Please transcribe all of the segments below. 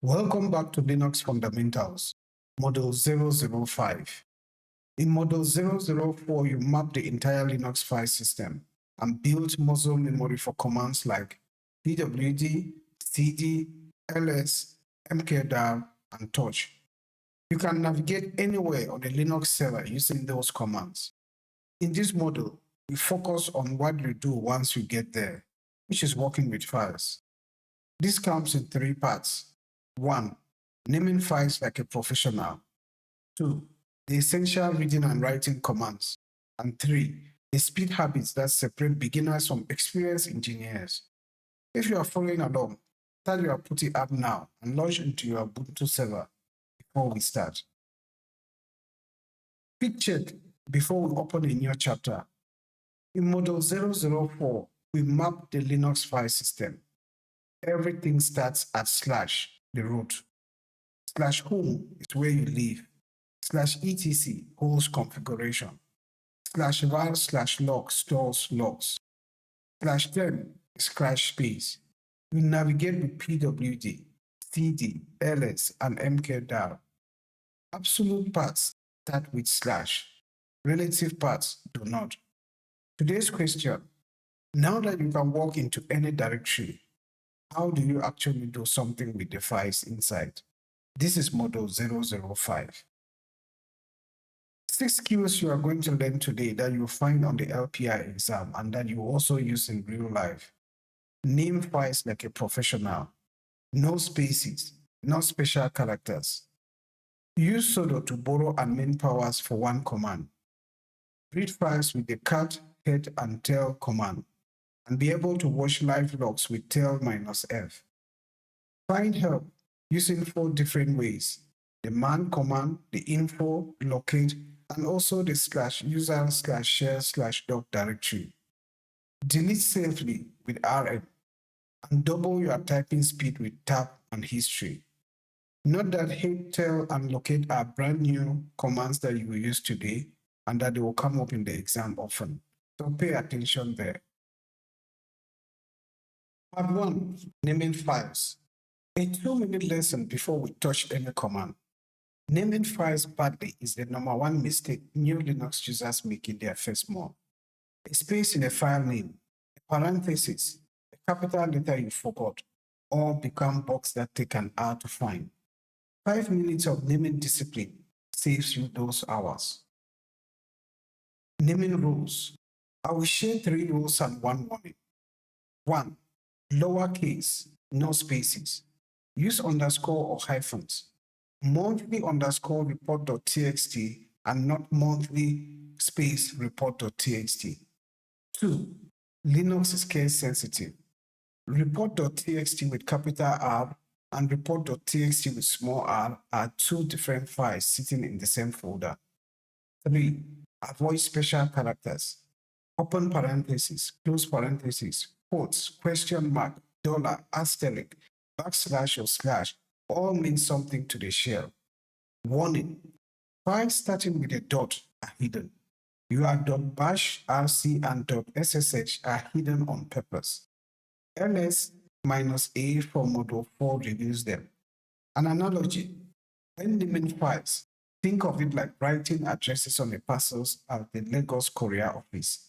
Welcome back to Linux Fundamentals, Model 005. In Model 004, you map the entire Linux file system and build muscle memory for commands like pwd, cd, ls, mkdir, and touch. You can navigate anywhere on a Linux server using those commands. In this model, we focus on what you do once you get there, which is working with files. This comes in three parts. 1. Naming files like a professional. 2. The essential reading and writing commands. And 3. The speed habits that separate beginners from experienced engineers. If you are following along, start your PuTTY app now and launch into your Ubuntu server before we start. Quick check before we open a new chapter. In Model 004, we map the Linux file system. Everything starts at / the root. /home is where you live. /etc holds configuration. /var/log stores logs. /10 is crash space. You navigate with pwd, cd, ls, and mkdir. Absolute paths start with /. Relative paths do not. Today's question: now that you can walk into any directory, how do you actually do something with the files inside? This is Model 005. 6 skills you are going to learn today that you'll find on the LPI exam and that you also use in real life. Name files like a professional. No spaces, no special characters. Use sudo to borrow admin powers for one command. Read files with the cat, head, and tail command, and be able to watch live logs with tail-f. Find help using 4 different ways: the man command, the info, locate, and also the /user/share/doc directory. Delete safely with rm, and double your typing speed with tab and history. Note that head, tail, and locate are brand new commands that you will use today and that they will come up in the exam often. So pay attention there. Part 1, naming files. A 2-minute lesson before we touch any command. Naming files badly is the #1 mistake new Linux users make in their first month. A space in a file name, a parenthesis, a capital letter you forgot, all become bugs that take an hour to find. 5 minutes of naming discipline saves you those hours. Naming rules. I will share 3 rules and 1 warning. 1. Lowercase, no spaces. Use underscore or hyphens. Monthly underscore report.txt and not monthly space report.txt. 2. Linux is case sensitive. Report.txt with capital R and report.txt with small r are 2 different files sitting in the same folder. 3. Avoid special characters. Open parentheses, close parentheses, quotes, question mark, dollar, asterisk, backslash or slash all mean something to the shell. Warning: files starting with a dot are hidden. Your .bash, rc, and .ssh are hidden on purpose. ls-a for Model 4 reveals them. An analogy: when naming files, think of it like writing addresses on the parcels at the Lagos Courier Office.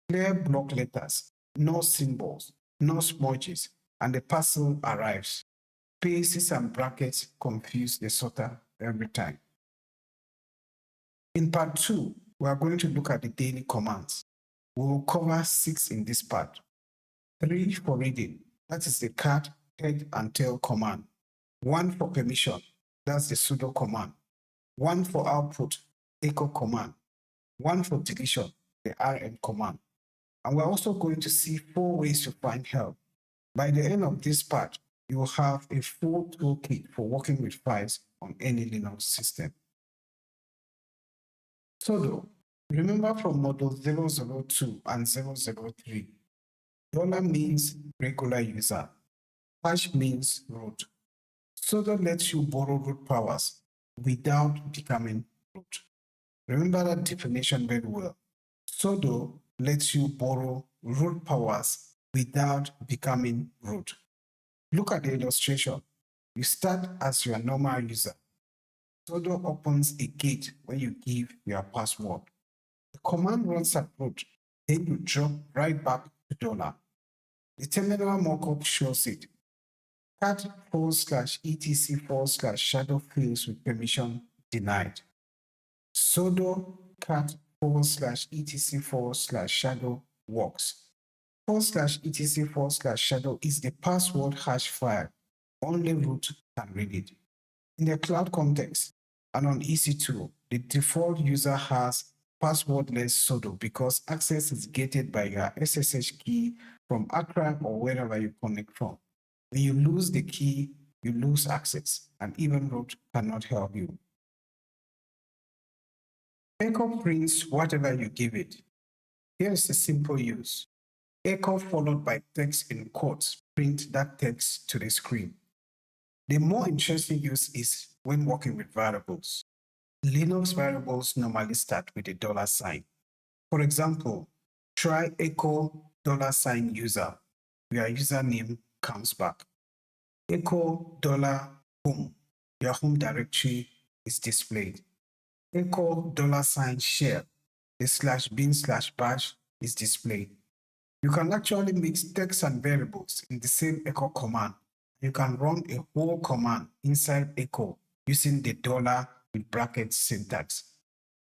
Clear block letters, no symbols, no smudges, and the parcel arrives. Spaces and brackets confuse the sorter every time. In part 2, we are going to look at the daily commands. We will cover 6 in this part. 3 for reading, that is the cat, head, and tail command. 1 for permission, that's the sudo command. 1 for output, echo command. 1 for deletion, the rm command. And we're also going to see 4 ways to find help. By the end of this part, you will have a full toolkit for working with files on any Linux system. Sudo. Remember from Model 002 and 003, $ means regular user, # means root. Sudo lets you borrow root powers without becoming root. Remember that definition very well. Sudo lets you borrow root powers without becoming root. Look at the illustration. You start as your normal user. Sudo opens a gate when you give your password. The command runs at root, then you drop right back to $. The terminal mockup shows it. cat/etc/shadow fields with permission denied. Sudo cat/etc/shadow works. /etc/shadow is the password hash file. Only root can read it. In the cloud context and on EC2, the default user has passwordless sudo because access is gated by your SSH key from Accra or wherever you connect from. When you lose the key, you lose access, and even root cannot help you. Echo prints whatever you give it. Here is a simple use. Echo followed by text in quotes print that text to the screen. The more interesting use is when working with variables. Linux variables normally start with a $sign. For example, try echo $user. Your username comes back. Echo $home. Your home directory is displayed. Echo $share. The /bin/bash is displayed. You can actually mix text and variables in the same echo command. You can run a whole command inside echo using the $ with brackets syntax.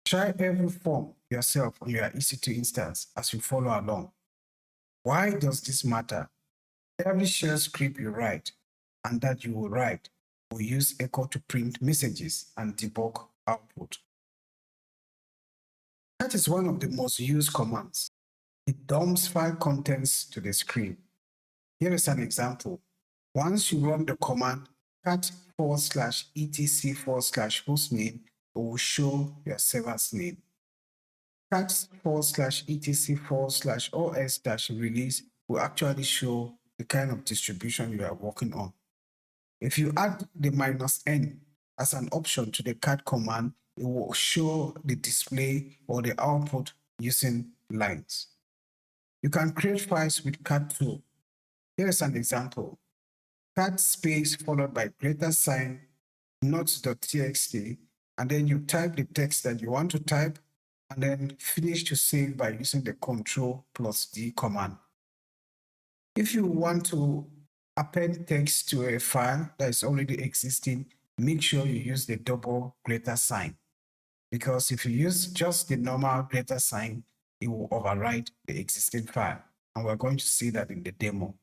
Try every form yourself on your EC2 instance as you follow along. Why does this matter? Every shell script you write and that you will write will use echo to print messages and debug output. That is one of the most used commands. It dumps file contents to the screen. Here is an example. Once you run the command cat/etc/hostname, it will show your server's name. cat/etc/os-release will actually show the kind of distribution you are working on. If you add the -n as an option to the cat command, it will show the display or the output using lines. You can create files with cat tool. Here is an example. Cat space followed by $, notes.txt, and then you type the text that you want to type, and then finish to save by using the Ctrl+D command. If you want to append text to a file that is already existing, make sure you use the double greater sign, because if you use just the normal greater sign, it will override the existing file, and we're going to see that in the demo.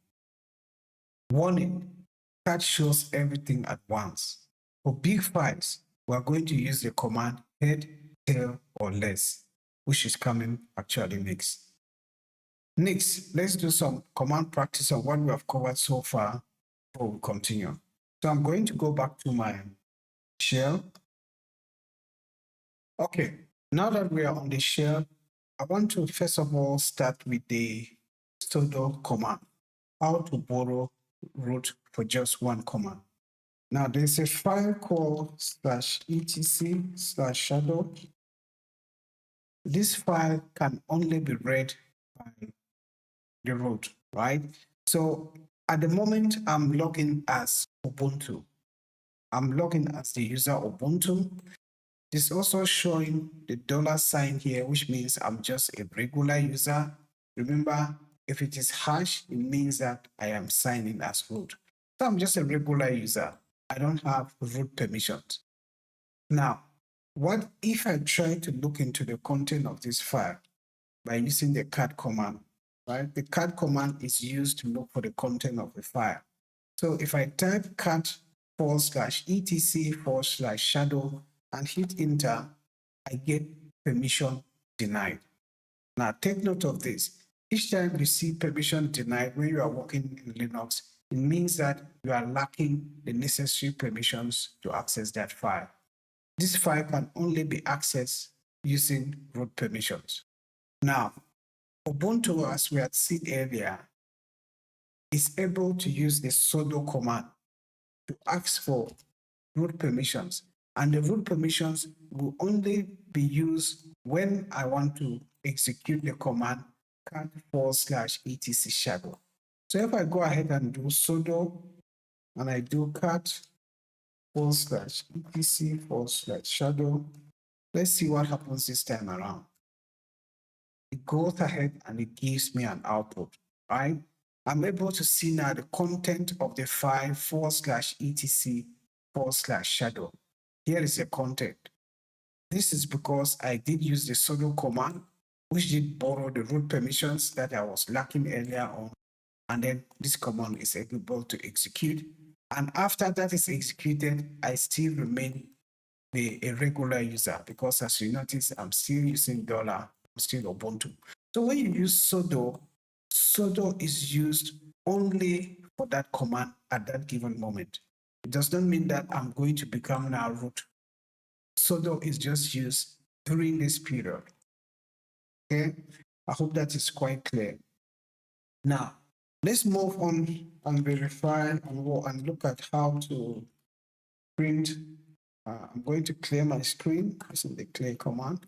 Warning, cat shows everything at once. For big files, we're going to use the command head, tail, or less, which is coming actually next. Next, let's do some command practice on what we have covered so far before we continue. So I'm going to go back to my shell. Okay, now that we are on the shell, I want to first of all start with the sudo command, how to borrow root for just one command. Now there's a file called /etc/shadow. This file can only be read by the root, right? So at the moment, I'm logging as Ubuntu. I'm logging as the user Ubuntu. It's also showing the $sign here, which means I'm just a regular user. Remember, if it is hash, it means that I am signing as root. So I'm just a regular user. I don't have root permissions. Now, what if I try to look into the content of this file by using the cat command, right? The cat command is used to look for the content of the file. So if I type cat/etc/shadow and hit enter, I get permission denied. Now take note of this. Each time you see permission denied when you are working in Linux, it means that you are lacking the necessary permissions to access that file. This file can only be accessed using root permissions. Now, Ubuntu, as we had seen earlier, is able to use the sudo command to ask for root permissions, and the root permissions will only be used when I want to execute the command cat/etc/shadow. So if I go ahead and do sudo and I do cat /etc/shadow. Let's see what happens this time around. It goes ahead and it gives me an output, right? I'm able to see now the content of the file /etc/shadow. Here is the content. This is because I did use the sudo command, which did borrow the root permissions that I was lacking earlier on. And then this command is able to execute. And after that is executed, I still remain a regular user because as you notice, I'm still using $, I'm still Ubuntu. So when you use sudo, sudo is used only for that command at that given moment. It does not mean that I'm going to become now root. Sudo is just used during this period. Okay, I hope that is quite clear. Now, let's move on and verify and look at how to print. I'm going to clear my screen using the clear command.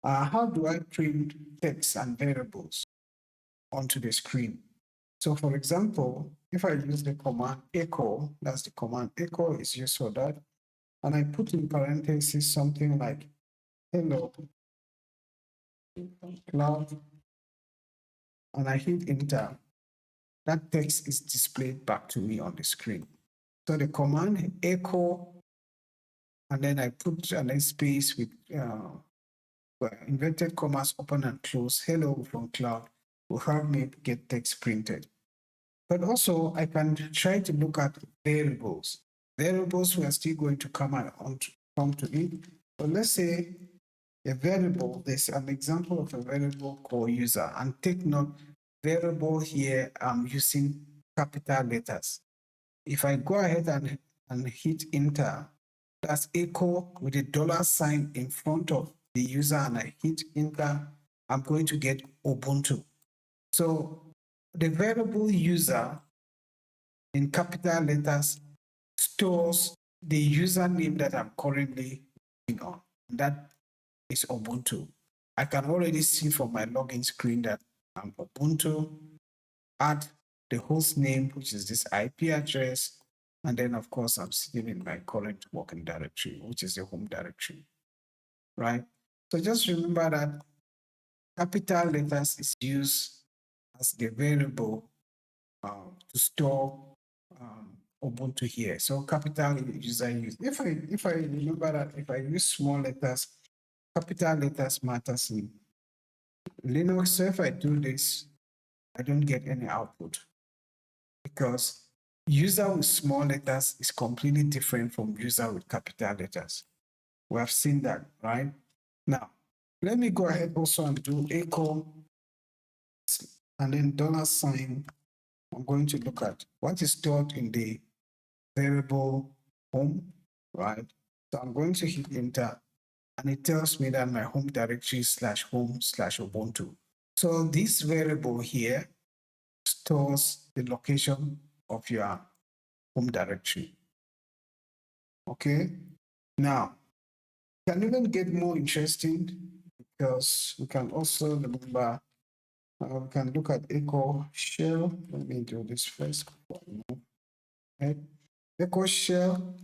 How do I print text and variables onto the screen? So for example, if I use the command echo, that's the command echo is used for that. And I put in parentheses something like hello cloud, and I hit enter, that text is displayed back to me on the screen. So the command echo, and then I put a space with inverted commas, open and close, hello from cloud, will help me get text printed. But also I can try to look at variables. Variables we are still going to come to it. But let's say a variable, there's an example of a variable called user, and take note, variable here, I'm using capital letters. If I go ahead and hit enter, that's echo with a $sign in front of the user, and I hit enter, I'm going to get Ubuntu. So the variable user in capital letters stores the username that I'm currently working on. That is Ubuntu. I can already see from my login screen that I'm Ubuntu, add the host name, which is this IP address, and then of course I'm sitting in my current working directory, which is the home directory, right? So just remember that capital letters is used as the variable to store Ubuntu here. So capital user use. If I remember that if I use small letters, capital letters matters in Linux. So if I do this, I don't get any output because user with small letters is completely different from user with capital letters. We have seen that, right? Now, let me go ahead also and do echo and then $sign. I'm going to look at what is stored in the variable home, right? So I'm going to hit enter, and it tells me that my home directory is /home/Ubuntu. So this variable here stores the location of your home directory. Okay, now it can even get more interesting because we can also remember, we can look at echo shell. Let me do this first. Right? Echo shell,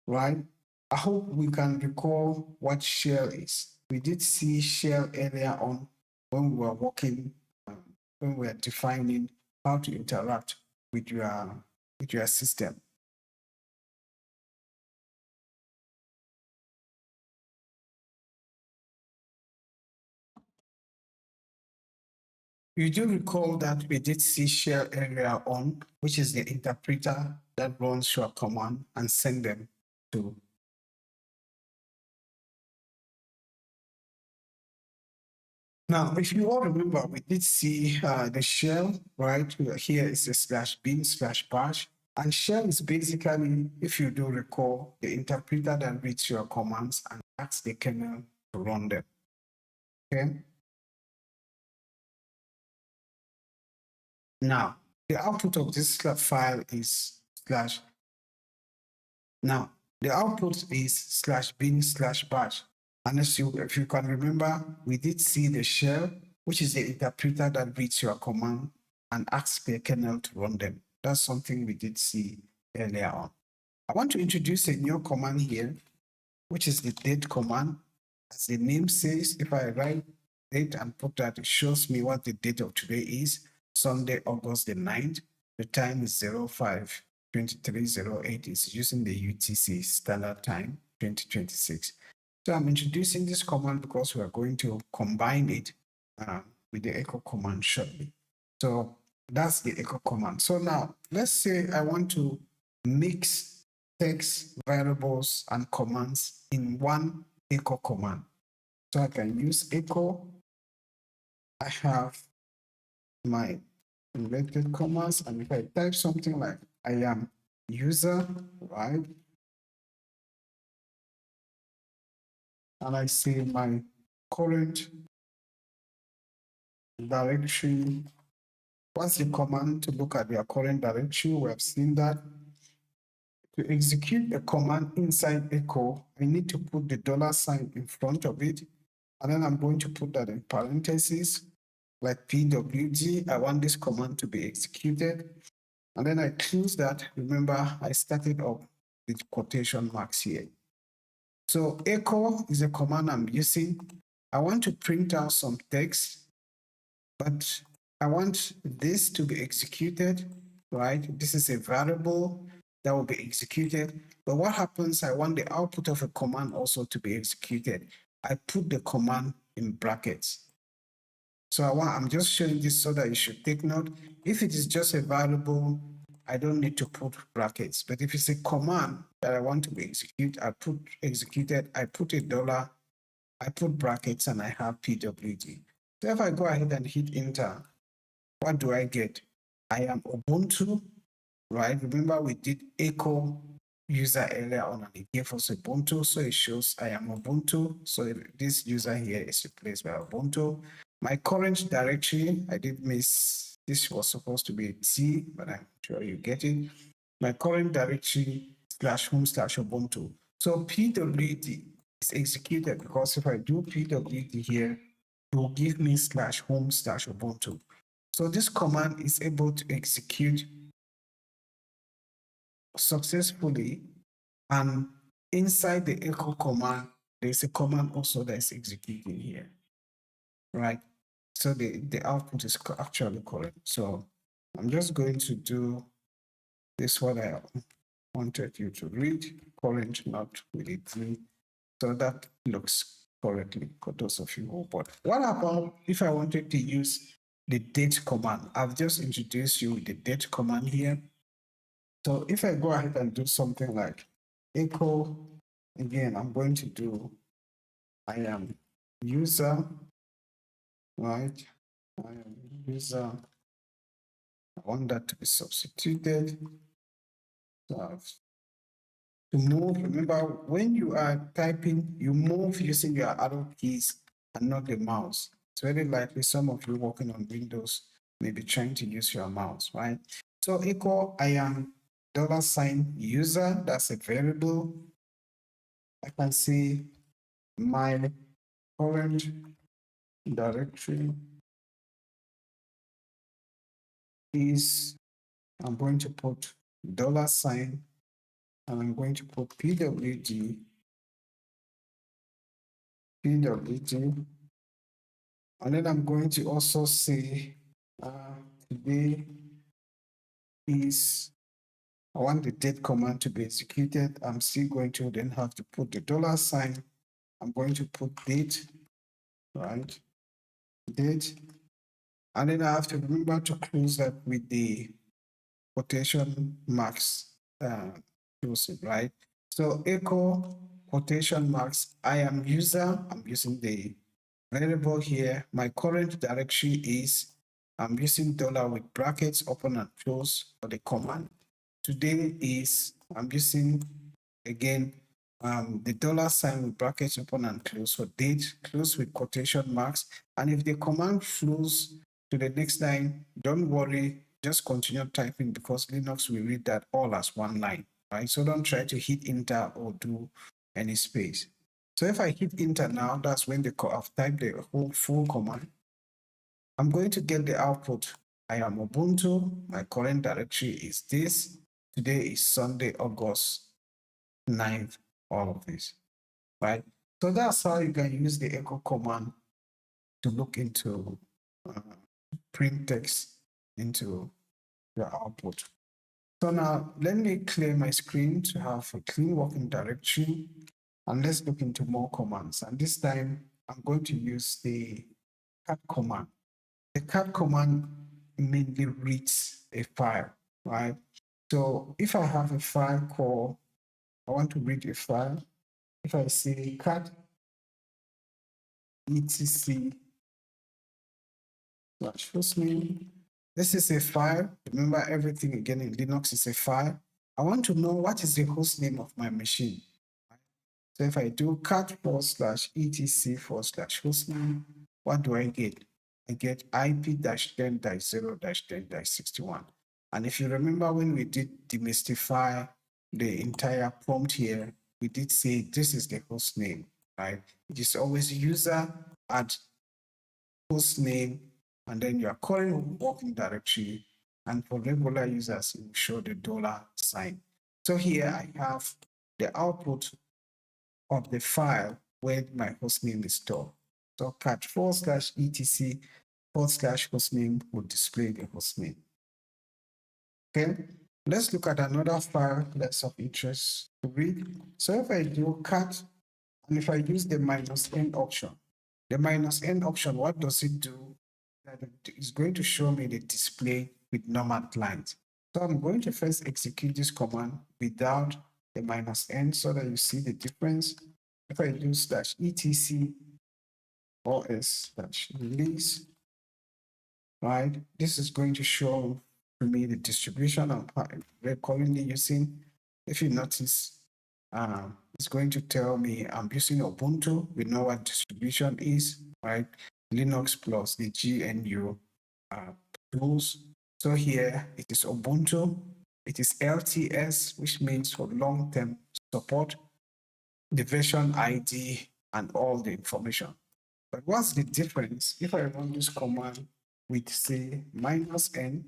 right? I hope we can recall what shell is. We did see shell earlier on when we were working, when we were defining how to interact with your system. You do recall that we did see shell earlier on, which is the interpreter that runs your command and send them to. Now, if you all remember, we did see the shell, right? Here is a /bin/bash. And shell is basically, if you do recall, the interpreter that reads your commands and asks the kernel to run them. Okay. Now, the output of this file is Now, the output is /bin/bash. And if you can remember, we did see the shell, which is the interpreter that reads your command and asks the kernel to run them. That's something we did see earlier on. I want to introduce a new command here, which is the date command. As the name says, if I write date and put that, it shows me what the date of today is, Sunday, August the 9th. The time is 05:23:08. It's using the UTC standard time 2026. So I'm introducing this command because we are going to combine it with the echo command shortly. So that's the echo command. So now let's say I want to mix text, variables, and commands in one echo command. So I can use echo. I have my related commands, and if I type something like I am user, right? And I say my current directory. What's the command to look at your current directory? We have seen that. To execute a command inside echo, I need to put the $ in front of it. And then I'm going to put that in parentheses, like pwd. I want this command to be executed. And then I close that. Remember, I started up with quotation marks here. So echo is a command I'm using. I want to print out some text, but I want this to be executed, right? This is a variable that will be executed. But what happens, I want the output of a command also to be executed. I put the command in brackets. So I'm just showing this so that you should take note. If it is just a variable, I don't need to put brackets. But if it's a command that I want to be executed, I put executed, I put a $, I put brackets, and I have pwd. So if I go ahead and hit enter, what do I get? I am Ubuntu, right? Remember we did echo user earlier on and it gave us Ubuntu. So it shows I am Ubuntu. So this user here is replaced by Ubuntu. My current directory, I did miss, this was supposed to be a T, but I'm sure you get it. My current directory /home/Ubuntu. So pwd is executed because if I do pwd here, it will give me /home/Ubuntu. So this command is able to execute successfully, and inside the echo command, there's a command also that is executing here, right? So the output is actually correct. So I'm just going to do this what I wanted you to read, current not with a D. So that looks correctly for those of you who bought. What about if I wanted to use the date command? I've just introduced you with the date command here. So if I go ahead and do something like echo, again, I'm going to do I am user, right? I am user. I want that to be substituted. So to move, remember when you are typing, you move using your arrow keys and not the mouse. It's very likely some of you working on Windows may be trying to use your mouse, right? So echo, I am $user, that's a variable. I can see my current directory is, I'm going to put $, and I'm going to put pwd, and then I'm going to also say today is, I want the date command to be executed. I'm still going to then have to put the $. I'm going to put date, right? Date. And then I have to remember to close that with the quotation marks closing, right? So echo quotation marks, I am user, I'm using the variable here. My current directory is, I'm using $ with brackets open and close for the command. Today is, I'm using again the $ with brackets open and close for date, close with quotation marks. And if the command flows to the next line, don't worry, just continue typing because Linux will read that all as one line, right? So don't try to hit enter or do any space. So if I hit enter now, that's when I've typed the whole full command. I'm going to get the output. I am Ubuntu. My current directory is this. Today is Sunday, August 9th, all of this, right? So that's how you can use the echo command to look into print text into your output. So now let me clear my screen to have a clean working directory, and let's look into more commands. And this time I'm going to use the cat command. The cat command mainly reads a file, right? So if I have a file called, I want to read a file. If I say cat etc / hostname, this is a file. Remember, everything again in Linux is a file. I want to know what is the host name of my machine. So if I do cat / etc / hostname, what do I get? I get IP-10-0-10-61. And if you remember when we did demystify the entire prompt here, we did say this is the host name, right? It is always user at host name, and then you are calling a working directory. And for regular users, it will show the $sign. So here I have the output of the file where my hostname is stored. So cat / etc / hostname will display the hostname. Okay, let's look at another file that's of interest to read. So if I do cat, and if I use the -n option, the -n option, what does it do? That it's going to show me the display with normal lines. So I'm going to first execute this command without the -n so that you see the difference. If I do /etc os/release, right, this is going to show to me the distribution we're currently using. If you notice, it's going to tell me I'm using Ubuntu. We know what distribution is, right? Linux plus the GNU tools. So here it is Ubuntu. It is LTS, which means for long-term support, the version ID, and all the information. But what's the difference if I run this command with, say, -n /etc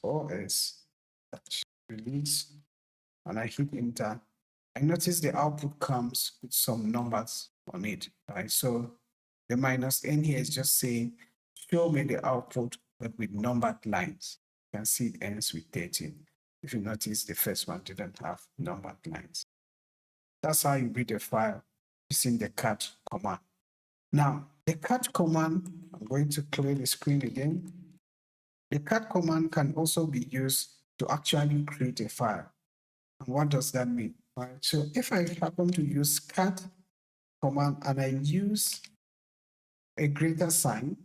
/os/release, and I hit enter? I notice the output comes with some numbers on it, right? So the -n here is just saying, show me the output, but with numbered lines. You can see it ends with 13. If you notice, the first one didn't have numbered lines. That's how you read a file using the cat command. Now, the cat command, I'm going to clear the screen again. The cat command can also be used to actually create a file. And what does that mean? Right. So if I happen to use cat command and I use a greater sign,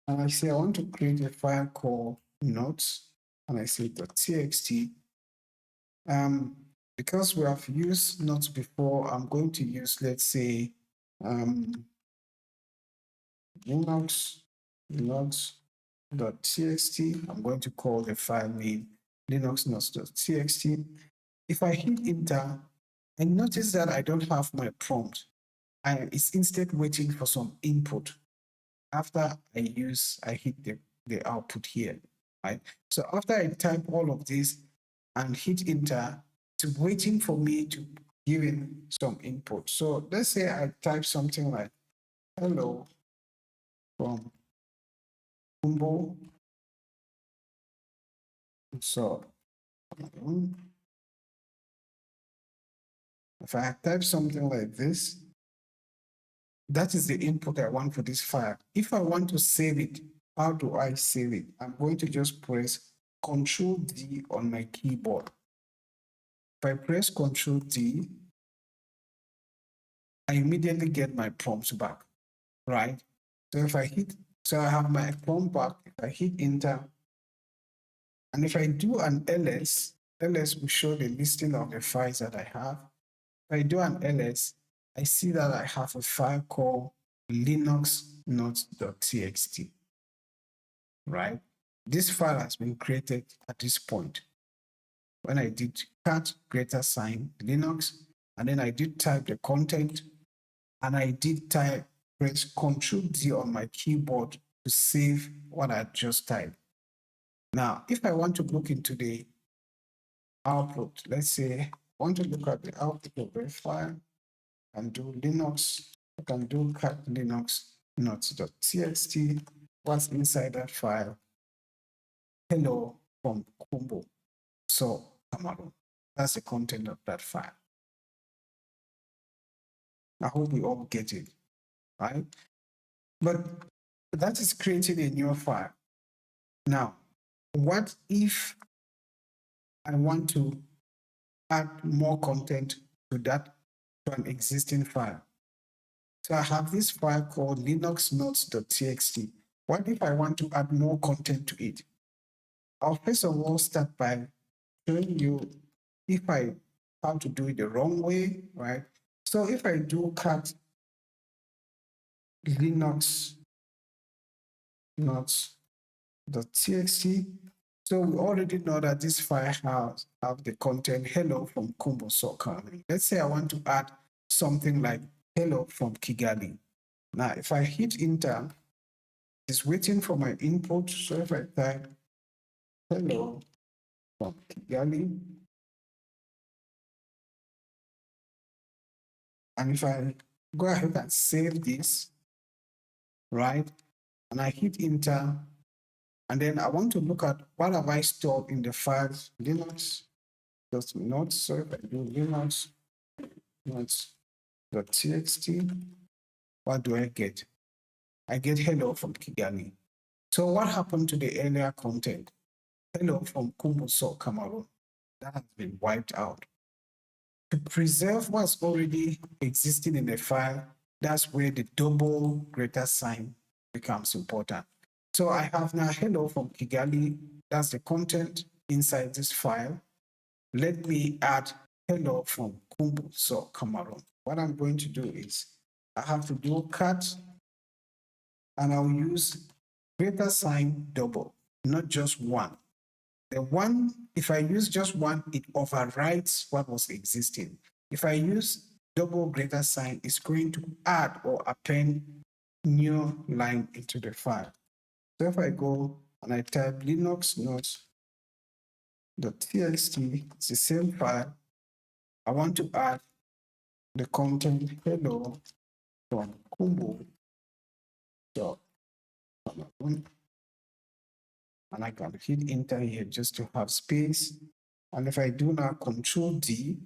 and I say I want to create a file called notes, and I say .txt, because we have used notes before, I'm going to use, let's say, Linux.txt. I'm going to call the file name Linux notes.txt. If I hit enter, I notice that I don't have my prompt. It's instead waiting for some input. After I hit the output here, right? So after I type all of this and hit enter, it's waiting for me to give in some input. So let's say I type something like hello from Kumbo. So if I type something like this, that is the input I want for this file. If I want to save it, how do I save it? I'm going to just press Ctrl+D on my keyboard. If I press Ctrl+D, I immediately get my prompts back, right? So if I hit, so I have my prompt back. If I hit enter, and if I do an ls, ls will show the listing of the files that I have. If I do an ls, I see that I have a file called Linux notes.txt, right? This file has been created at this point. When I did cat greater sign Linux, and then I did type the content, and I did press Ctrl+D on my keyboard to save what I just typed. Now, if I want to look into the output. Let's say I want to look at the output of a file and do Linux. I can do cat Linux notes.txt. What's inside that file? Hello from Kumbo. So Cameroon. That's the content of that file. I hope we all get it, right? But that is creating a new file. Now, what if I want to add more content to that, to an existing file? So I have this file called linuxnotes.txt. What if I want to add more content to it? I'll first of all start by showing you how to do it the wrong way, right? So if I do cat Linux notes.txt, so we already know that this file have the content hello from Kumbo Soccer. Let's say I want to add something like hello from Kigali. Now, if I hit enter, it's waiting for my input. So if I type hello from Kigali, and if I go ahead and save this, right, and I hit enter, and then I want to look at what have I stored in the files Linux just notes. So if I do Linux notes.txt, what do I get? I get hello from Kigali. So what happened to the earlier content? Hello from Kumbuso, Cameroon. That has been wiped out. To preserve what's already existing in the file, that's where the double greater sign becomes important. So I have now hello from Kigali. That's the content inside this file. Let me add hello from Kumbuso, Cameroon. What I'm going to do is I have to do cat, and I'll use greater sign double, not just one. The one, if I use just one, it overrides what was existing. If I use double greater sign, it's going to add or append new line into the file. So if I go and I type Linux notes.txt, it's the same file. I want to add the content hello from Kumbo. And I can hit enter here just to have space. And if I do now Ctrl D,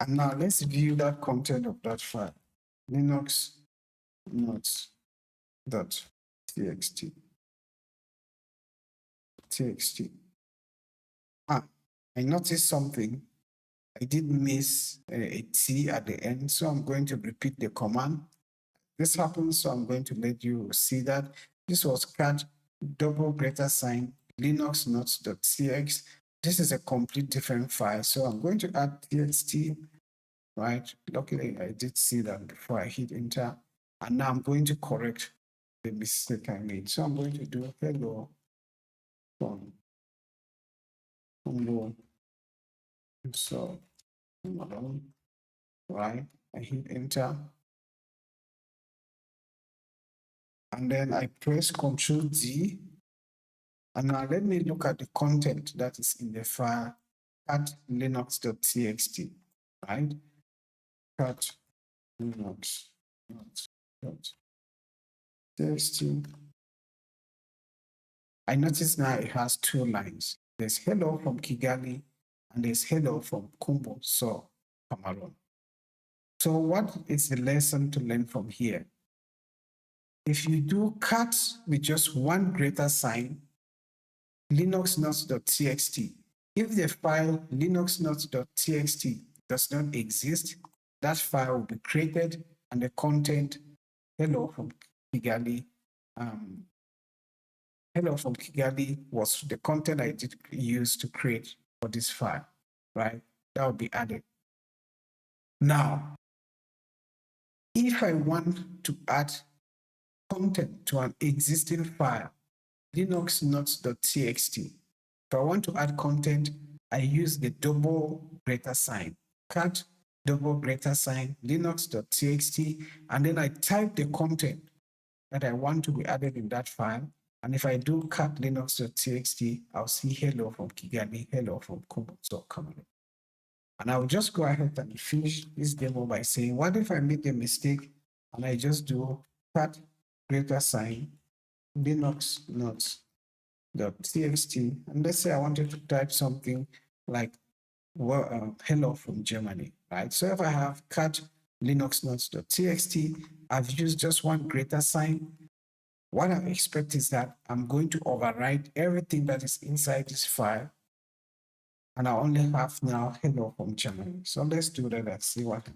and now let's view that content of that file, Linux notes.txt. I noticed something. I did miss a T at the end, so I'm going to repeat the command. This happens, so I'm going to let you see that. This was cat double greater sign Linux notes.txt. This is a complete different file, so I'm going to add txt, right? Luckily, I did see that before I hit enter, and now I'm going to correct the mistake I made. So I'm going to do hello from Congo. So, right? I hit enter. And then I press Ctrl D. And now let me look at the content that is in the file cat linux.txt, right? Cat linux.txt. I notice now it has two lines. There's hello from Kigali and there's hello from Kumbo, so Cameroon. So what is the lesson to learn from here? If you do cat with just one greater sign, Linux notes.txt, if the file Linux notes.txt does not exist, that file will be created and the content hello from Kigali was the content I did use to create for this file, right? That will be added. Now, if I want to add content to an existing file, Linux notes.txt, if I want to add content, I use the double greater sign, cat double greater sign, linux.txt, and then I type the content that I want to be added in that file, And if I do cat linux.txt, I'll see hello from Kigali, hello from Kubo.Cameroon. And I'll just go ahead and finish this demo by saying, what if I make a mistake and I just do cat greater sign linux notes.txt, and let's say I wanted to type something like hello from Germany, right? So if I have cat linux notes.txt, I've used just one greater sign. What I expect is that I'm going to overwrite everything that is inside this file, and I only have now hello from Germany. So let's do that and see what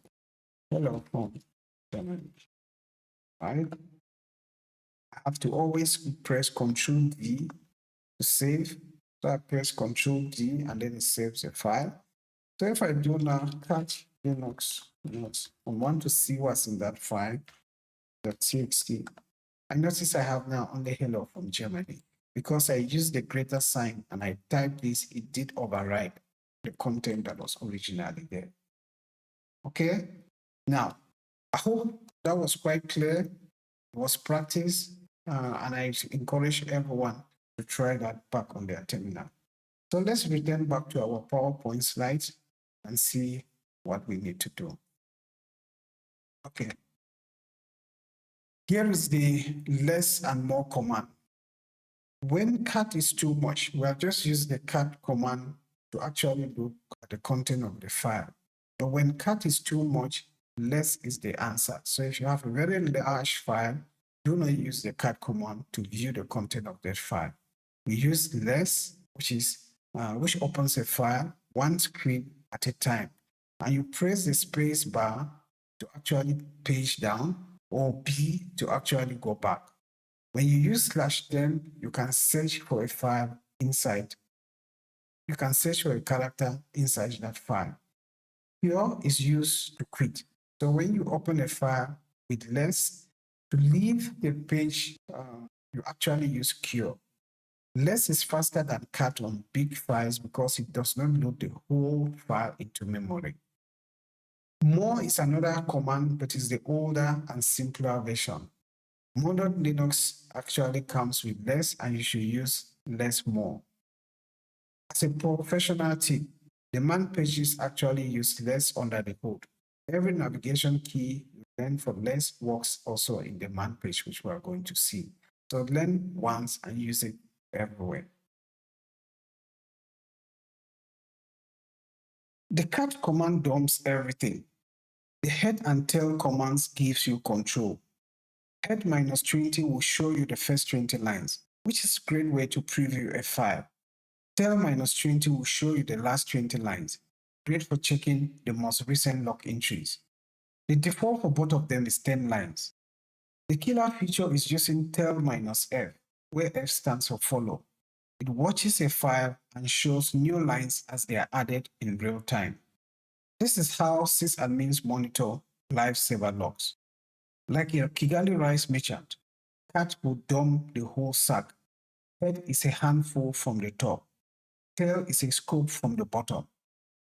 hello from Germany, right? I have to always press Ctrl D to save. So I press Ctrl D and then it saves the file. So if I do now cat linux notes, I want to see what's in that file, .txt. I notice I have now only hello from Germany. Because I used the greater sign and I typed this, it did override the content that was originally there. Okay, now I hope that was quite clear. It was practice, and I encourage everyone to try that back on their terminal. So let's return back to our PowerPoint slides and see what we need to do. Okay. Here is the less and more command. When cat is too much, we have just used the cat command to actually look at the content of the file. But when cat is too much, less is the answer. So if you have a very large file, do not use the cat command to view the content of that file. We use less, which opens a file one screen at a time. And you press the space bar to actually page down, or B to actually go back. When you use /them, you can search for a file inside. You can search for a character inside that file. Cure is used to quit. So when you open a file with less, to leave the page, you actually use cure. Less is faster than cat on big files because it does not load the whole file into memory. More is another command, but is the older and simpler version. Modern Linux actually comes with less, and you should use less more. As a professional tip, the man pages actually use less under the hood. Every navigation key you learn for less works also in the man page, which we are going to see. So learn once and use it everywhere. The cat command dumps everything. The head and tail commands gives you control. Head -20 will show you the first 20 lines, which is a great way to preview a file. Tail -20 will show you the last 20 lines, great for checking the most recent log entries. The default for both of them is 10 lines. The killer feature is using tail -F, where F stands for follow. It watches a file and shows new lines as they are added in real time. This is how sysadmins monitor live server logs. Like a Kigali rice merchant, cat will dump the whole sack. Head is a handful from the top. Tail is a scoop from the bottom.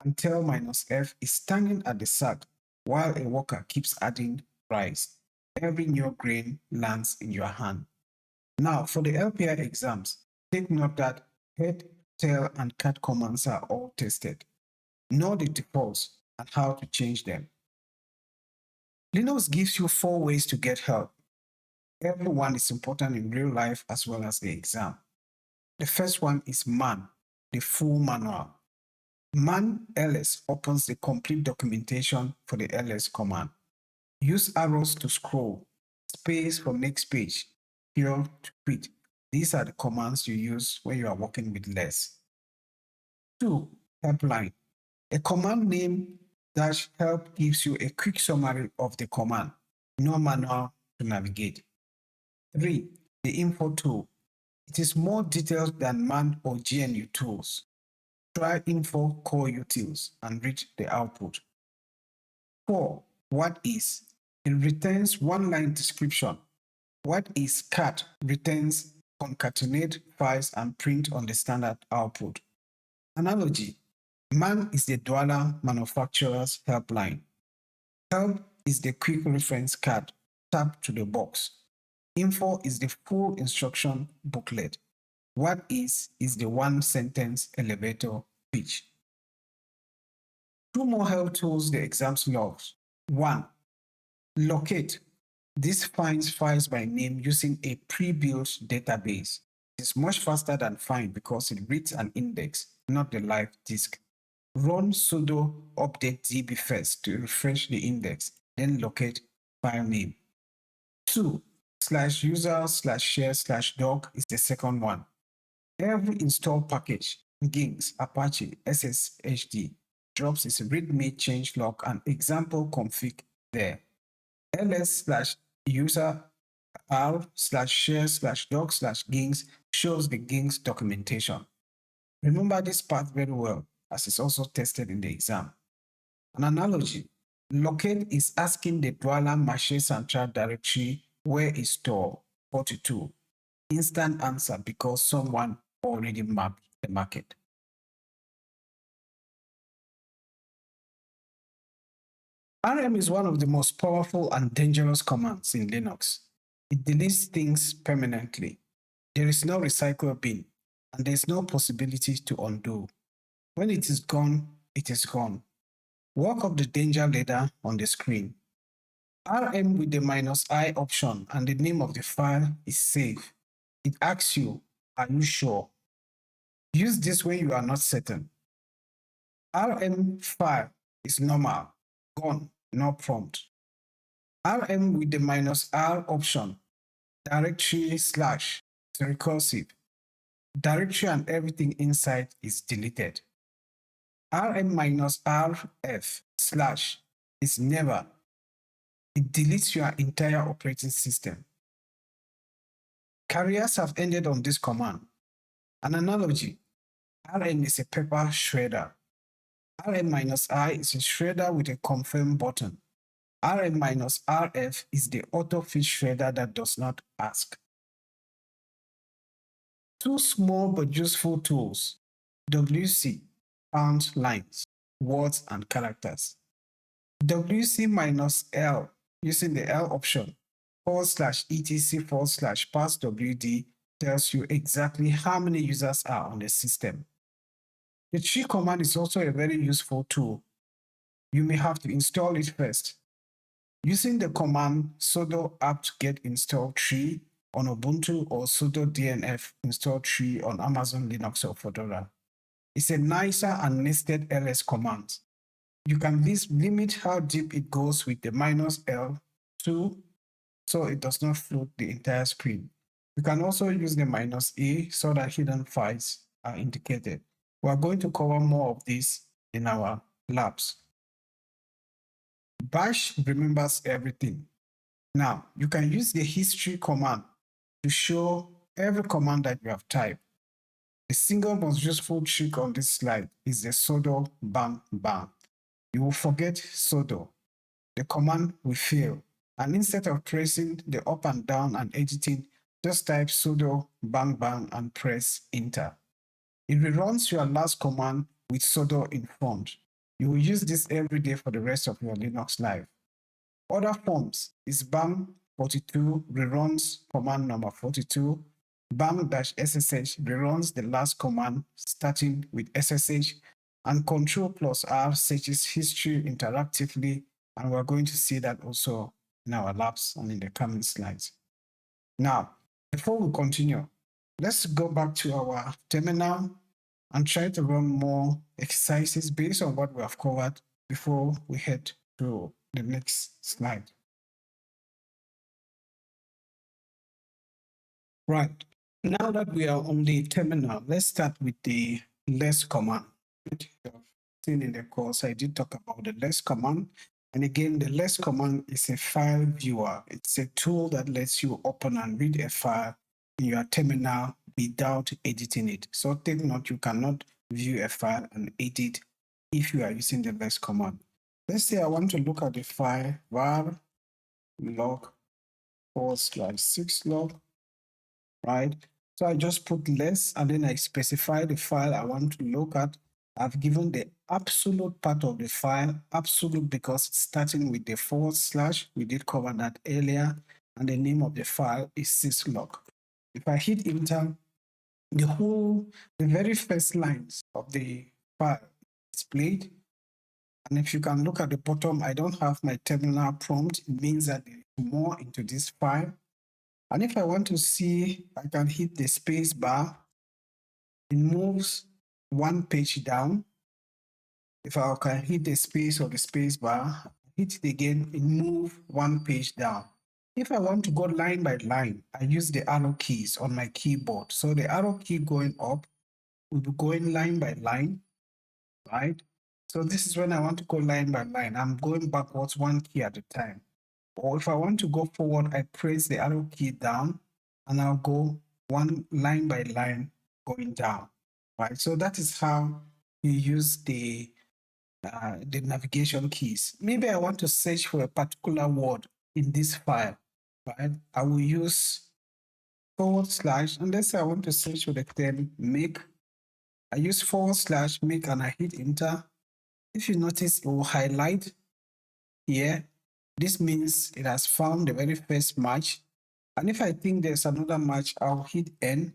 And tail -F is standing at the sack while a worker keeps adding rice. Every new grain lands in your hand. Now, for the LPI exams, take note that head, tail, and cat commands are all tested. Know the defaults and how to change them. Linux gives you 4 ways to get help. Every one is important in real life as well as the exam. The first one is man, the full manual. Man ls opens the complete documentation for the ls command. Use arrows to scroll, space for next page, cure to quit. These are the commands you use when you are working with less. 2. Helpline. A command name -help gives you a quick summary of the command, no manual to navigate. 3. The info tool. It is more detailed than man or GNU tools. Try info core utils and read the output. 4. Whatis. It returns one-line description. Whatis cat returns concatenate files and print on the standard output. Analogy. Man is the Douala manufacturer's helpline. Help is the quick reference card. Tap to the box. Info is the full instruction booklet. What is the one sentence elevator pitch. Two more help tools the exams logs. 1. Locate. This finds files by name using a pre-built database. It's much faster than find because it reads an index, not the live disk. Run sudo update db first to refresh the index, then locate file name. 2. /user/share/doc is the second one. Every installed package, Gings, Apache, SSHD, drops its readme changelog and example config there. ls/user/r/share/doc/gings shows the Gings documentation. Remember this part very well, as it's also tested in the exam. An analogy: locate is asking the Douala Maché Central directory where is store 42. Instant answer because someone already mapped the market. RM is one of the most powerful and dangerous commands in Linux. It deletes things permanently. There is no recycle bin, and there is no possibility to undo. When it is gone, it is gone. Walk up the danger ladder on the screen. RM with the -I option and the name of the file is safe. It asks you, are you sure? Use this when you are not certain. RM file is normal, gone, no prompt. RM with the -R option, directory / is recursive. Directory and everything inside is deleted. RM -RF / is never. It deletes your entire operating system. Careers have ended on this command. An analogy: RM is a paper shredder. RM-I is a shredder with a confirm button. RM-RF is the auto-fit shredder that does not ask. Two small but useful tools: WC, count lines, words, and characters. WC-L, using the L option, /etc/passwd tells you exactly how many users are on the system. The tree command is also a very useful tool. You may have to install it first. Using the command sudo apt-get install tree on Ubuntu or sudo dnf install tree on Amazon Linux or Fedora. It's a nicer and nested ls command. You can limit how deep it goes with the -L too, so it does not flood the entire screen. You can also use the -A so that hidden files are indicated. We are going to cover more of this in our labs. Bash remembers everything. Now, you can use the history command to show every command that you have typed. The single most useful trick on this slide is the sudo bang bang. You will forget sudo. The command will fail, and instead of pressing the up and down and editing, just type sudo bang bang and press enter. It reruns your last command with sudo in front. You will use this every day for the rest of your Linux life. Other forms is bang42 reruns command number 42, bang-ssh reruns the last command starting with SSH, and Ctrl+R searches history interactively, and we're going to see that also in our labs and in the coming slides. Now, before we continue, let's go back to our terminal and try to run more exercises based on what we have covered before we head to the next slide. Right, now that we are on the terminal, let's start with the less command. In the course, I did talk about the less command. And again, the less command is a file viewer. It's a tool that lets you open and read a file in your terminal without editing it. So take note, you cannot view a file and edit if you are using the less command. Let's say I want to look at the file var log /6log, right? So I just put less and then I specify the file I want to look at. I've given the absolute part of the file, absolute because it's starting with the /. We did cover that earlier. and the name of the file is syslog. If I hit enter, the very first lines of the file is displayed. And if you can look at the bottom, I don't have my terminal prompt. It means that there is more into this file. And if I want to see, I can hit the space bar. It moves one page down. If I can hit the space or the space bar, hit it again, it moves one page down. If I want to go line by line, I use the arrow keys on my keyboard. So the arrow key going up will be going line by line, right? So this is when I want to go line by line. I'm going backwards one key at a time. Or if I want to go forward, I press the arrow key down and I'll go one line by line going down, right? So that is how you use the navigation keys. Maybe I want to search for a particular word in this file, right? I will use / and let's say I want to search for the term make. I use / make and I hit enter. If you notice, it will highlight here. This means it has found the very first match. And if I think there's another match, I'll hit N.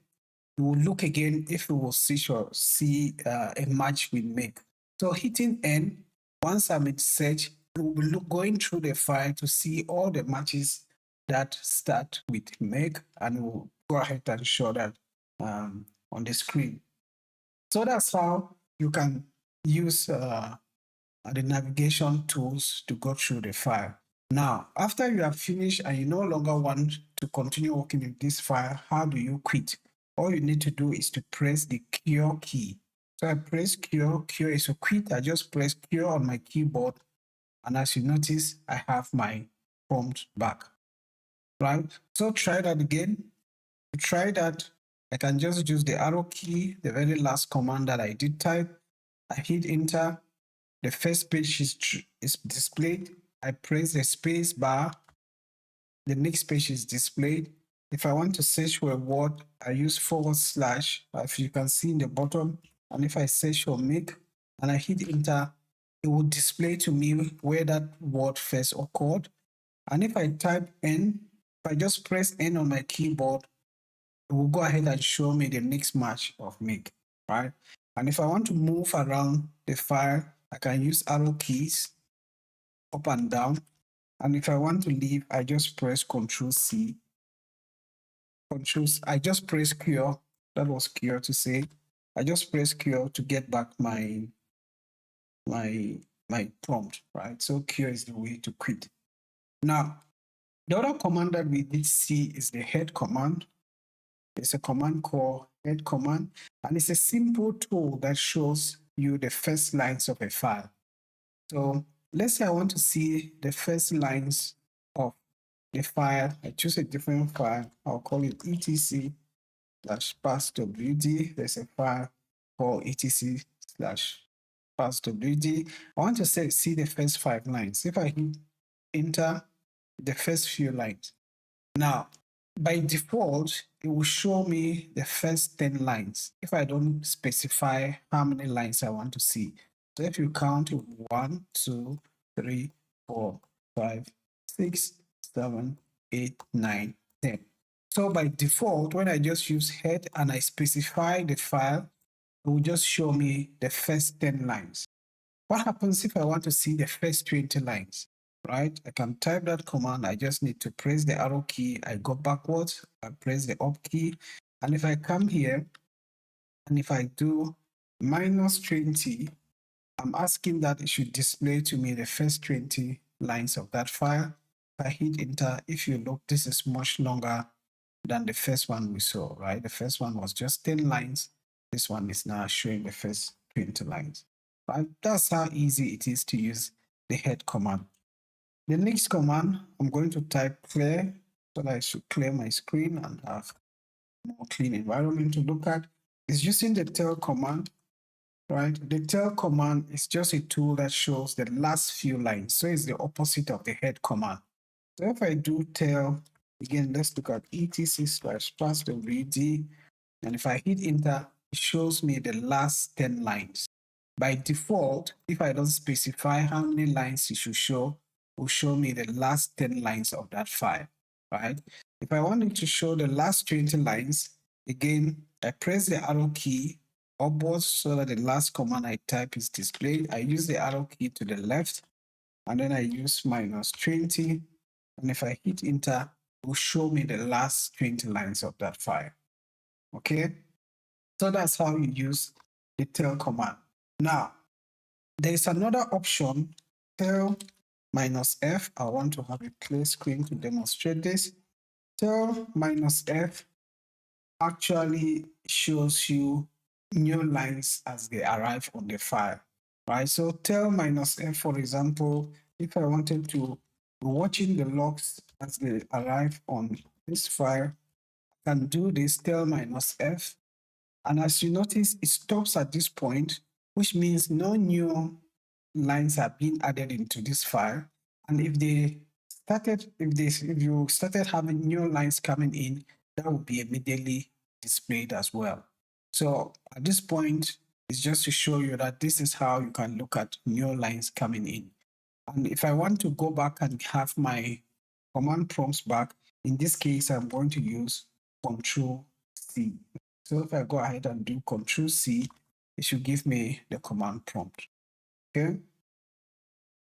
It will look again if it will see a match with make. So hitting N, once I'm in search, it will be going through the file to see all the matches that start with make, and it will go ahead and show that on the screen. So that's how you can use the navigation tools to go through the file. Now, after you have finished and you no longer want to continue working in this file, how do you quit? All you need to do is to press the cure key. So I press cure is to quit. I just press cure on my keyboard. And as you notice, I have my prompt back, right? So try that again. To try that, I can just use the arrow key, the very last command that I did type. I hit enter. The first page is displayed. I press the space bar. The next page is displayed. If I want to search for a word, I use / if you can see in the bottom. And if I search for make and I hit enter, it will display to me where that word first occurred. And if I type N, if I just press N on my keyboard, it will go ahead and show me the next match of make, right? And if I want to move around the file, I can use arrow keys up and down. And if I want to leave, I just press Ctrl+C. I just press cure. That was cure to say. I just press cure to get back my prompt, right? So cure is the way to quit. Now, the other command that we did see is the head command. It's a command called head command, and it's a simple tool that shows you the first lines of a file. So let's say I want to see the first lines of the file. I choose a different file. I'll call it etc/pathwd. There's a file called etc/pathwd. I want to see the first 5 lines. If I hit enter, the first few lines. Now, by default, it will show me the first 10 lines if I don't specify how many lines I want to see. So if you count 1, 2, 3, 4, 5, 6, 7, 8, 9, 10. So by default, when I just use head and I specify the file, it will just show me the first 10 lines. What happens if I want to see the first 20 lines? Right? I can type that command. I just need to press the arrow key. I go backwards. I press the up key. And if I come here and if I do -20, I'm asking that it should display to me the first 20 lines of that file. If I hit enter, if you look, this is much longer than the first one we saw, right? The first one was just 10 lines. This one is now showing the first 20 lines, right? That's how easy it is to use the head command. The next command, I'm going to type clear so that I should clear my screen and have a more clean environment to look at. Is using the tail command, right? The tail command is just a tool that shows the last few lines. So it's the opposite of the head command. So if I do tail, again, let's look at etc/pathwd. And if I hit enter, it shows me the last 10 lines. By default, if I don't specify how many lines it should show, will show me the last 10 lines of that file. right? If I wanted to show the last 20 lines, again, I press the arrow key upwards so that the last command I type is displayed. I use the arrow key to the left, and then I use -20. And if I hit enter, it will show me the last 20 lines of that file. Okay, so that's how you use the tail command. Now, there's another option, tail -F. I want to have a clear screen to demonstrate this. Tail -F actually shows you new lines as they arrive on the file, right? So tail -F, for example, if I wanted to be watching the logs as they arrive on this file, I can do this tail -F. And as you notice, it stops at this point, which means no new lines are being added into this file. And if you started having new lines coming in, that will be immediately displayed as well. So at this point, it's just to show you that this is how you can look at new lines coming in. And if I want to go back and have my command prompts back, in this case, I'm going to use Ctrl+C. So if I go ahead and do Ctrl+C, it should give me the command prompt. Okay.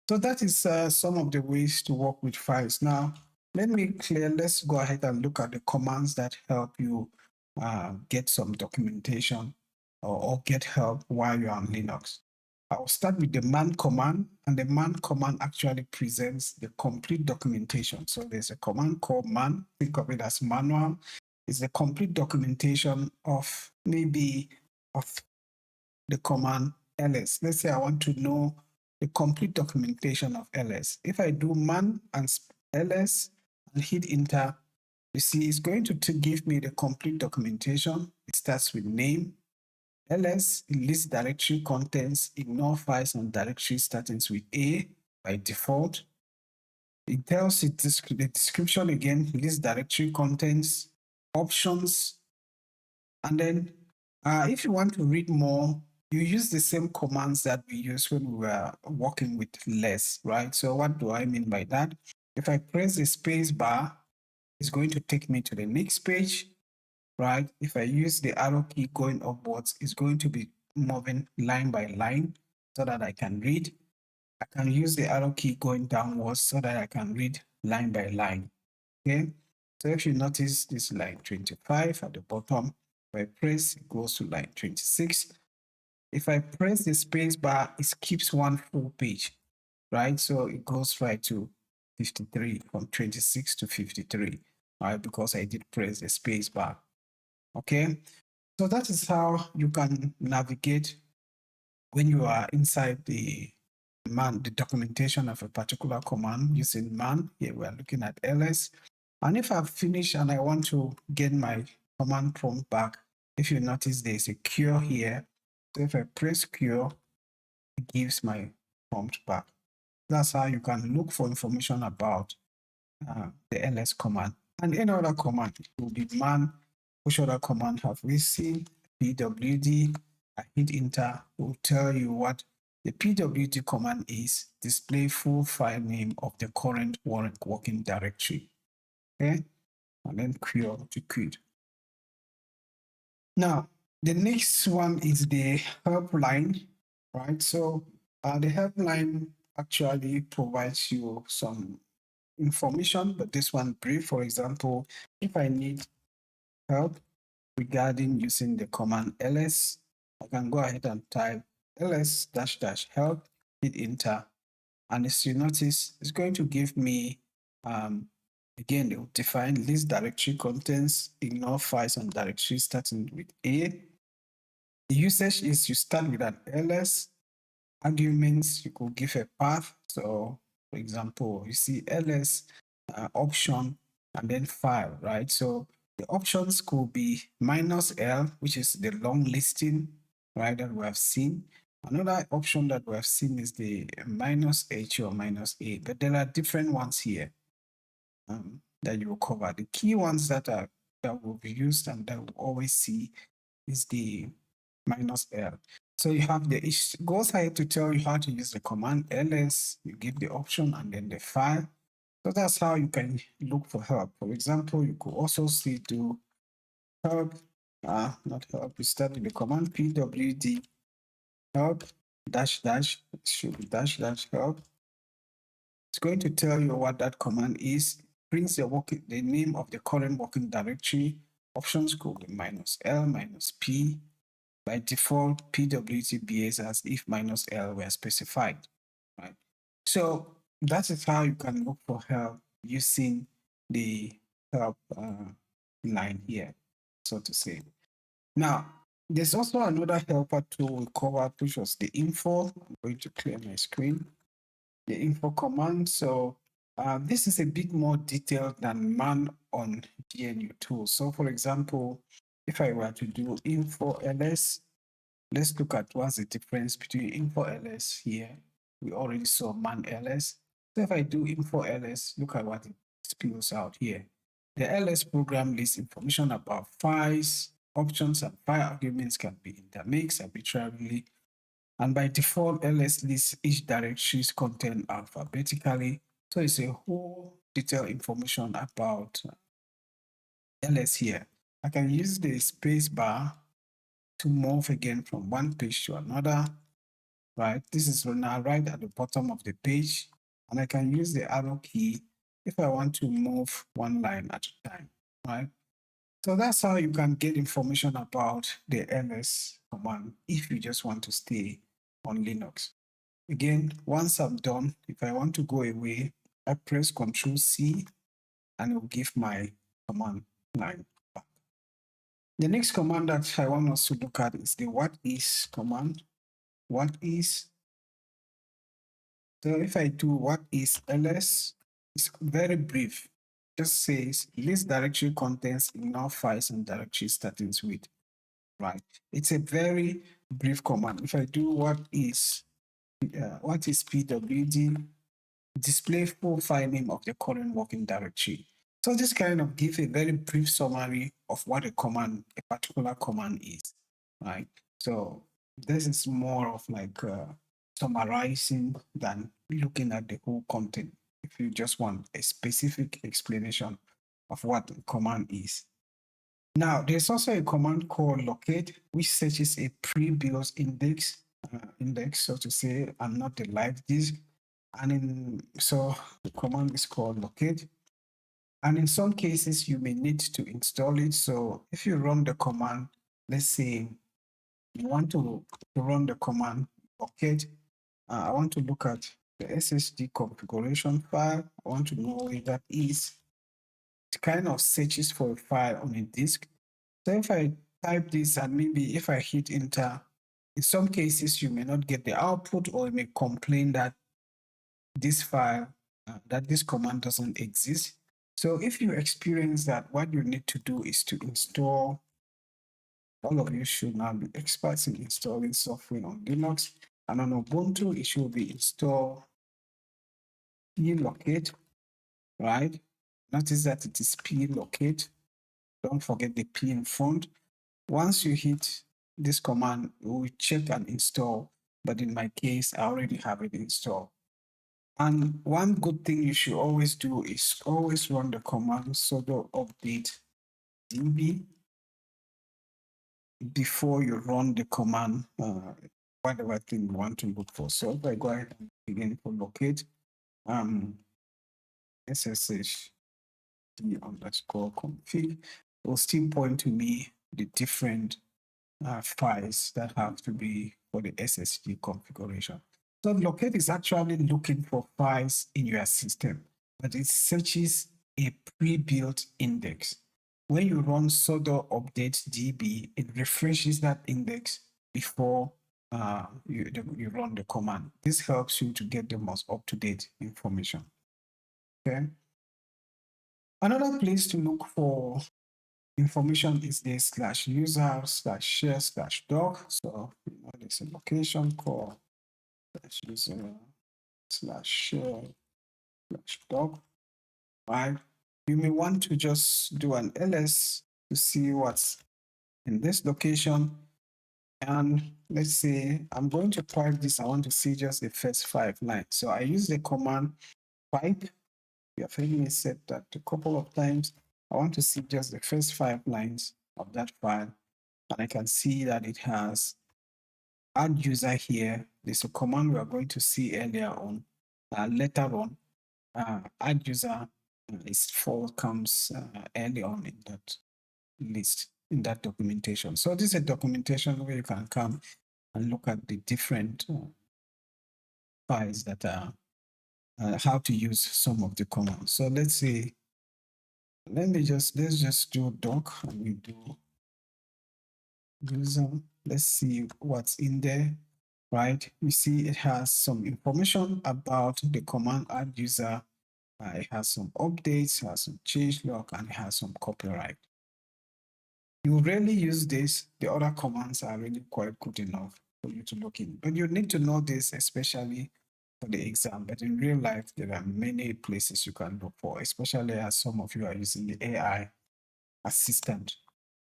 So that is some of the ways to work with files. Now, let's go ahead and look at the commands that help you get some documentation or get help while you're on Linux. I'll start with the man command, and the man command actually presents the complete documentation. So there's a command called man, think of it as manual. It's the complete documentation of maybe of the command ls. Let's say I want to know the complete documentation of ls. If I do man and ls and hit enter, you see it's going to give me the complete documentation. It starts with name. ls, it lists directory contents, ignore files and directories starting with A by default. It tells it the description again, lists directory contents, options, and then if you want to read more, you use the same commands that we used when we were working with less, right? So what do I mean by that? If I press the space bar, it's going to take me to the next page, right? If I use the arrow key going upwards, it's going to be moving line by line so that I can read. I can use the arrow key going downwards so that I can read line by line, okay? So if you notice this line 25 at the bottom, if I press, it goes to line 26. If I press the space bar, it skips one full page, right? So it goes right to 53, from 26 to 53, right? Because I did press the space bar, okay? So that is how you can navigate when you are inside the documentation of a particular command using man. Here we're looking at ls. And if I've finished and I want to get my command prompt back, if you notice there's a cure here. So if I press cure, it gives my prompt back. That's how you can look for information about the ls command. And any other command, it will be man. Which other command have we seen? pwd. I hit enter, it will tell you what the pwd command is. Display full file name of the current working directory. Okay, and then cure to quit. Now, the next one is the helpline, right? So the helpline actually provides you some information, but this one brief. For example, if I need help regarding using the command ls, I can go ahead and type ls-help, hit enter, and as you notice, it's going to give me again, it will define list directory contents, ignore files and directories starting with A. The usage is you start with an ls. Arguments, you could give a path. So, for example, you see ls option and then file, right? So the options could be -l, which is the long listing, right, that we have seen. Another option that we have seen is the -h or -a, but there are different ones here that you will cover. The key ones that will be used and that we'll always see is the -l. So you have it goes ahead to tell you how to use the command ls, you give the option and then the file. So that's how you can look for help. For example, you could also see do help, not help, we start with the command pwd help dash dash, it should be dash dash help. It's going to tell you what that command is. Prints the name of the current working directory. Options could be -L -P. By default, pwd behaves as if -L were specified, right? So that is how you can look for help using the help line here, so to say. Now, there's also another helper tool we covered, which was the info. I'm going to clear my screen. The info command. So this is a bit more detailed than man on GNU tools. So for example, if I were to do info ls, let's look at what's the difference between info ls here. We already saw man ls. So if I do info ls, look at what it spills out here. The ls program lists information about files, options, and file arguments can be intermixed arbitrarily. And by default, ls lists each directory's content alphabetically. So it's a whole detailed information about ls here. I can use the space bar to move again from one page to another, right? This is now right at the bottom of the page. And I can use the arrow key if I want to move one line at a time, right? So that's how you can get information about the ls command if you just want to stay on Linux. Again, once I'm done, if I want to go away, I press Ctrl+C and it will give my command line back. The next command that I want us to look at is the whatis command. Whatis. So if I do whatis ls, it's very brief. Just says list directory contents, ignore files and directory starting with. Right. It's a very brief command. If I do whatis pwd, display full file name of the current working directory. So this kind of gives a very brief summary of what a particular command is, right? So this is more of like summarizing than looking at the whole content. If you just want a specific explanation of what a command is. Now, there's also a command called locate, which searches a pre-built index, so to say, and not the live disk. So the command is called locate. And in some cases, you may need to install it. So if you run the command, let's say you want to run the command locate, I want to look at the SSD configuration file. I want to know where that is. It kind of searches for a file on a disk. So if I type this and maybe if I hit enter, in some cases you may not get the output or you may complain that this file, that this command doesn't exist. So if you experience that, what you need to do is to install, all of you should now be experts in installing software on Linux. And on Ubuntu, it should be install plocate, right? Notice that it is plocate. Don't forget the P in front. Once you hit this command, it will check and install. But in my case, I already have it installed. And one good thing you should always do is always run the command sudo update db before you run the command, whatever thing you want to look for. So if I go ahead and begin to locate ssh d_config, it will still point to me the different files that have to be for the SSD configuration. So locate is actually looking for files in your system, but it searches a pre-built index. When you run sudo update db, it refreshes that index before you run the command. This helps you to get the most up-to-date information. Okay. Another place to look for information is the /user/share/doc. So there's a location called /user/share/doc. Right? You may want to just do an ls to see what's in this location. And let's say I'm going to type this. I want to see just the first 5 lines. So I use the command pipe You have heard me said that a couple of times. I want to see just the first 5 lines of that file, and I can see that it has add user here. There's a command we are going to see earlier on, later on. Add user is comes early on in that list, in that documentation. So this is a documentation where you can come and look at the different files that are how to use some of the commands. So let's say, let's just do doc, and we do user. Let's see what's in there, right? You see it has some information about the command add user. It has some updates, it has some change log, and it has some copyright. You rarely use this. The other commands are really quite good enough for you to look in. But you need to know this, especially for the exam. But in real life, there are many places you can look for, especially as some of you are using the AI assistant.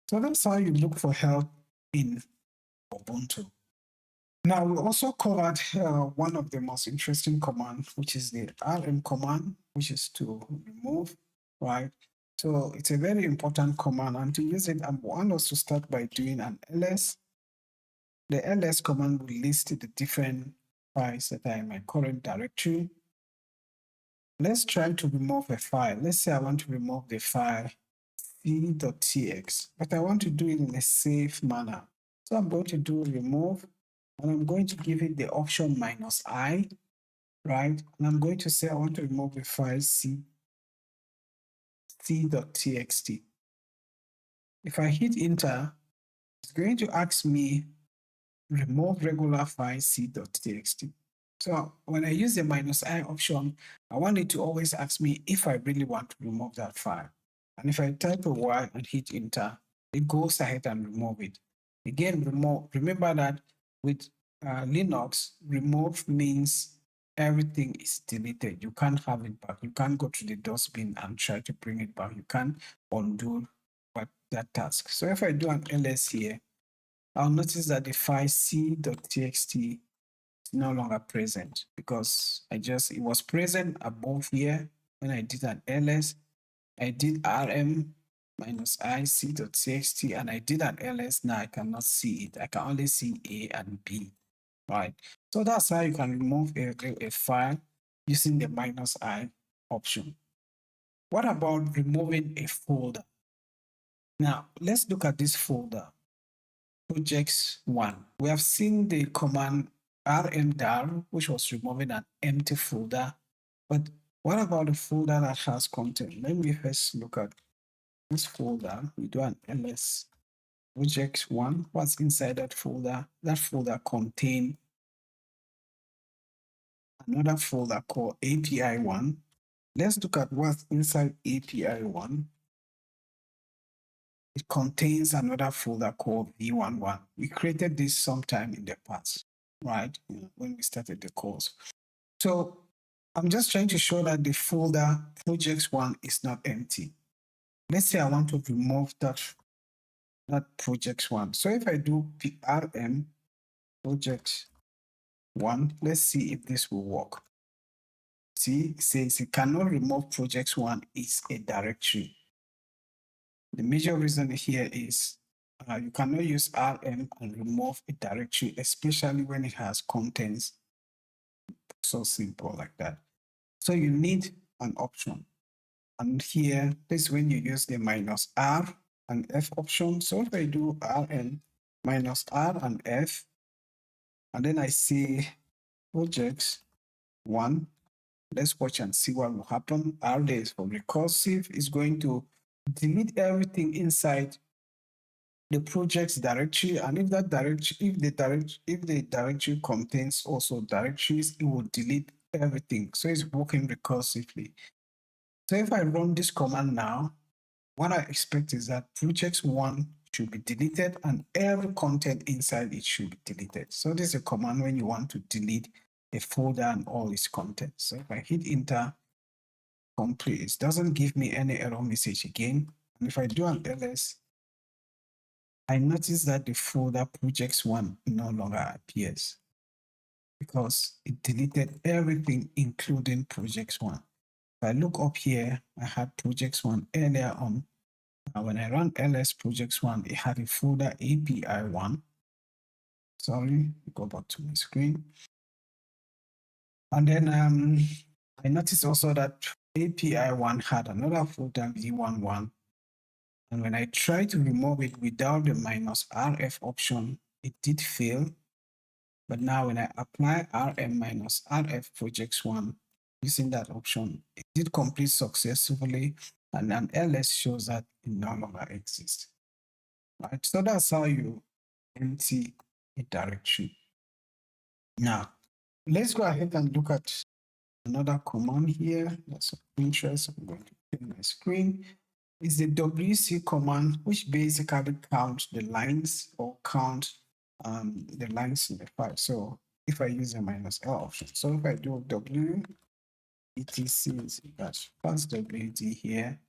So that's how you look for help in Ubuntu. Now, we also covered one of the most interesting commands, which is the rm command, which is to remove, right? So it's a very important command, and to use it, I want us to start by doing an ls. The ls command will list the different files that are in my current directory. Let's try to remove a file. Let's say I want to remove the file c.txt, but I want to do it in a safe manner. So I'm going to do remove, and I'm going to give it the option -i, right? And I'm going to say I want to remove the file c.txt. If I hit enter, it's going to ask me remove regular file c.txt. So when I use the -i option, I want it to always ask me if I really want to remove that file. And if I type a Y and hit enter, it goes ahead and remove it. Again, remember that with Linux, remove means everything is deleted. You can't have it back. You can't go to the dustbin and try to bring it back. You can't undo that task. So if I do an ls here, I'll notice that the file c.txt is no longer present because it was present above here when I did an ls. I did rm -i c.txt, and I did an ls. Now I cannot see it. I can only see A and B, right? So that's how you can remove a file using the -i option. What about removing a folder? Now, let's look at this folder, projects1. We have seen the command rmdir, which was removing an empty folder. But what about the folder that has content? Let me first look at this folder. We do an ls projects1. What's inside that folder? That folder contains another folder called API1. Let's look at what's inside API1. It contains another folder called v11. We created this sometime in the past, right? When we started the course. So I'm just trying to show that the folder projects1 is not empty. Let's say I want to remove that projects1. So if I do rm projects1, let's see if this will work. See, it says it cannot remove projects1 is a directory. The major reason here is you cannot use rm and remove a directory, especially when it has contents so simple like that. So you need an option. And here, this is when you use the -r and f option. So if I do rm -r and f, and then I say projects1, let's watch and see what will happen. R there is for recursive. Is going to delete everything inside the project's directory, and if the directory contains also directories, it will delete everything. So it's working recursively. So if I run this command now, what I expect is that projects1 should be deleted and every content inside it should be deleted. So this is a command when you want to delete a folder and all its contents. So if I hit enter, complete, it doesn't give me any error message again. And if I do an ls, I notice that the folder projects1 no longer appears because it deleted everything, including projects1. If I look up here, I had projects one earlier on. When I run ls projects one, it had a folder API1. Sorry, go back to my screen. And then I noticed also that API1 had another folder v11. And when I tried to remove it without the -rf option, it did fail. But now when I apply rm-rf projects one using that option, it did complete successfully, and an ls shows that it no longer exists. Right? So that's how you empty a directory. Now, let's go ahead and look at another command here. That's of interest. I'm going to clear my screen. Is the wc command, which basically counts the lines or count the lines in the file. So if I use a -l option, so if I do wetc that's plus wd here.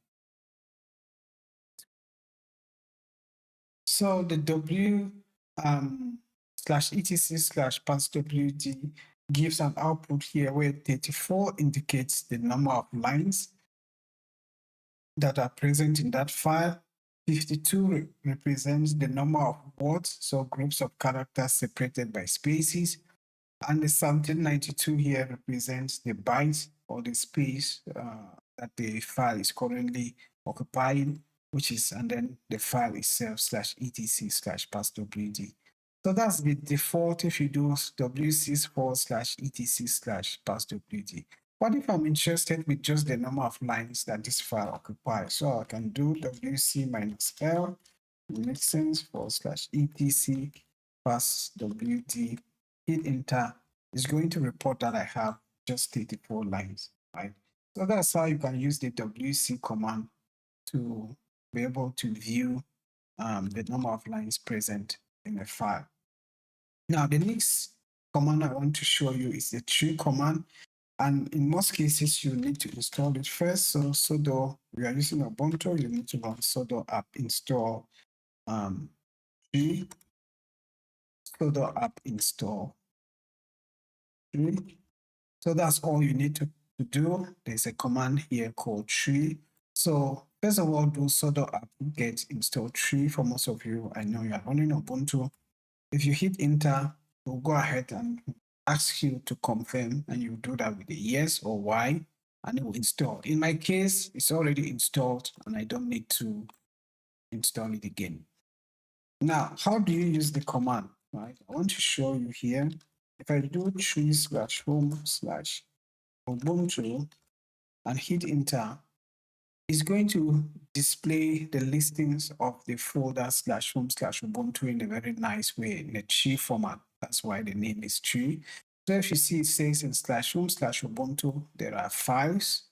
So the w /etc/passwd gives an output here where 34 indicates the number of lines that are present in that file. 52 represents the number of words, so groups of characters separated by spaces. And the 1792 here represents the bytes or the space that the file is currently occupying, which is, and then the file itself /etc/passwd. So that's the default if you do wc/etc/passwd. What if I'm interested with just the number of lines that this file occupies? So I can do wc-l, makes sense, /etc/passwd, hit enter. Is going to report that I have just 34 lines, right? So that's how you can use the wc command to be able to view the number of lines present in a file. Now, the next command I want to show you is the tree command. And in most cases, you need to install it first. So sudo, we are using Ubuntu, you need to run sudo app install tree, sudo app install tree. So that's all you need to do. There's a command here called tree. So first of all, do sudo app get install tree. For most of you, I know you are running Ubuntu. If you hit enter, it will go ahead and ask you to confirm, and you do that with a yes or Y, and it will install. In my case, it's already installed and I don't need to install it again. Now, how do you use the command? Right? I want to show you here. If I do tree/home/Ubuntu and hit enter, it's going to display the listings of the folder /home/Ubuntu in a very nice way in a tree format. That's why the name is tree. So if you see it says in /home/Ubuntu, there are files,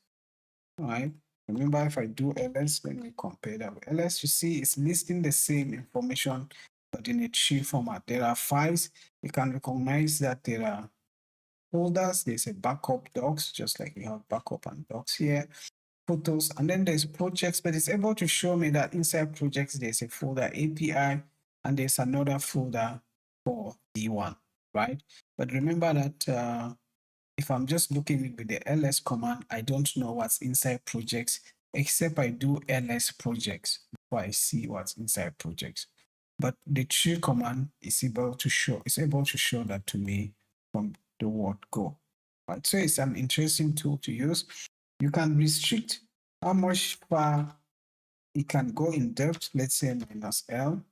right? Remember, if I do ls, let me compare that with ls, you see it's listing the same information, but in a tree format. There are files. You can recognize that there are folders. There's a backup docs, just like we have backup and docs here. Photos, and then there's projects, but it's able to show me that inside projects there's a folder API and there's another folder for v1, right? But remember that if I'm just looking with the ls command, I don't know what's inside projects except I do ls projects before I see what's inside projects. But the tree command is able to show that to me from the word go. Right? So it's an interesting tool to use. You can restrict how much far it can go in depth, let's say -l,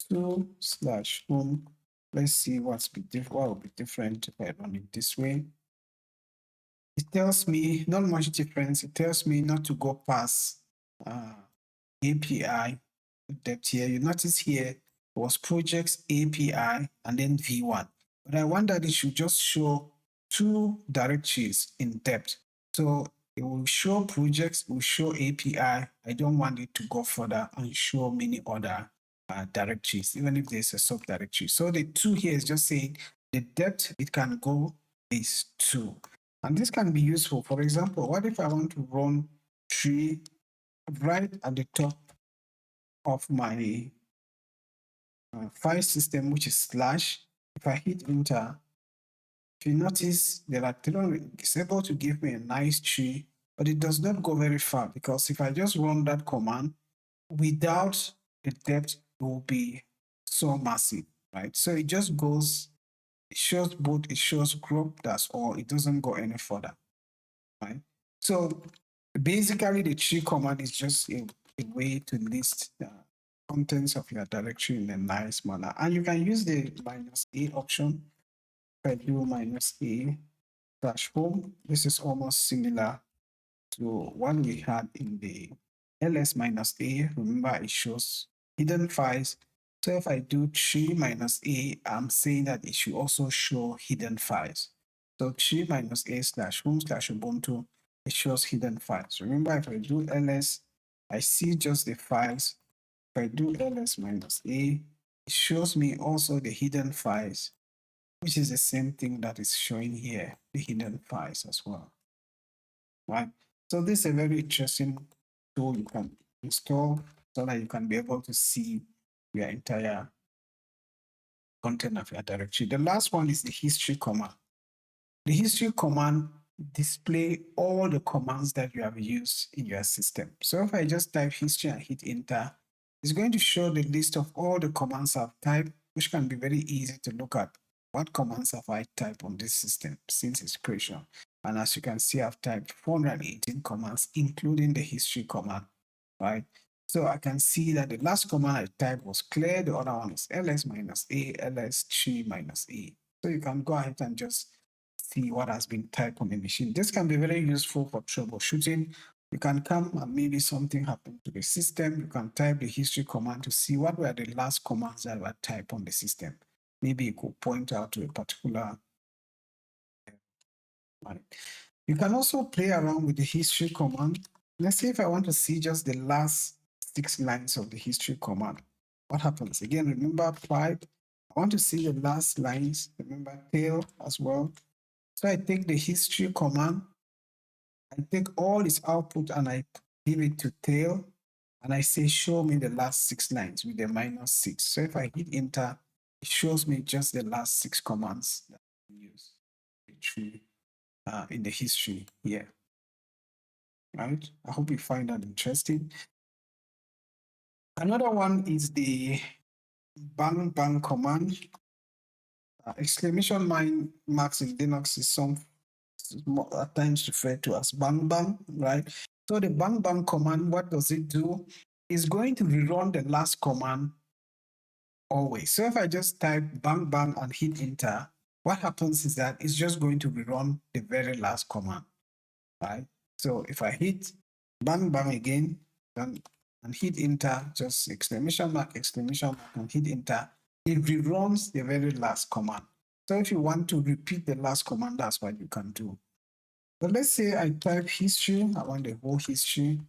2/home. Let's see what will be different if I run it this way. It tells me not much difference. It tells me not to go past API depth here. You notice here it was projects API and then v1. But I want that it should just show 2 directories in depth. So it will show projects, it will show API. I don't want it to go further and show many other directories, even if there's a subdirectory. So the 2 here is just saying the depth it can go is 2. And this can be useful. For example, what if I want to run tree right at the top of my file system, which is /. If I hit enter, If you notice, there are three, it's able to give me a nice tree, but it does not go very far, because if I just run that command without the depth, it will be so massive, right? So it just goes, it shows both, it shows group, that's all. It doesn't go any further, right? So basically, the tree command is just a way to list the contents of your directory in a nice manner. And you can use the -a option. If I do -a -home, this is almost similar to what we had in the ls-a. Remember, it shows hidden files. So if I do tree -a, I'm saying that it should also show hidden files. So tree -a/home/ubuntu, it shows hidden files. Remember, if I do ls, I see just the files. If I do ls-a, it shows me also the hidden files, which is the same thing that is showing here, the hidden files as well, right? So this is a very interesting tool you can install so that you can be able to see your entire content of your directory. The last one is the history command. The history command display all the commands that you have used in your system. So if I just type history and hit enter, it's going to show the list of all the commands I've typed, which can be very easy to look at. What commands have I typed on this system since its creation? And as you can see, I've typed 418 commands, including the history command, right? So I can see that the last command I typed was clear. The other one is ls-a, ls-tree-a. So you can go ahead and just see what has been typed on the machine. This can be very useful for troubleshooting. You can come and maybe something happened to the system. You can type the history command to see what were the last commands that were typed on the system. Maybe it could point out to a particular. You can also play around with the history command. Let's say if I want to see just the last 6 lines of the history command, what happens? Again, remember pipe. I want to see the last lines. Remember tail as well. So I take the history command, I take all its output and I give it to tail, and I say show me the last 6 lines with the -6. So if I hit enter, it shows me just the last 6 commands that I use in the history here. Right? I hope you find that interesting. Another one is the bang bang command. Exclamation marks in Linux is at times referred to as bang bang, right? So the bang bang command, what does it do? It's going to rerun the last command always. So if I just type bang bang and hit enter, what happens is that it's just going to rerun the very last command, right? So if I hit bang bang again and hit enter, just exclamation mark, and hit enter, it reruns the very last command. So if you want to repeat the last command, that's what you can do. But let's say I type history, I want the whole history,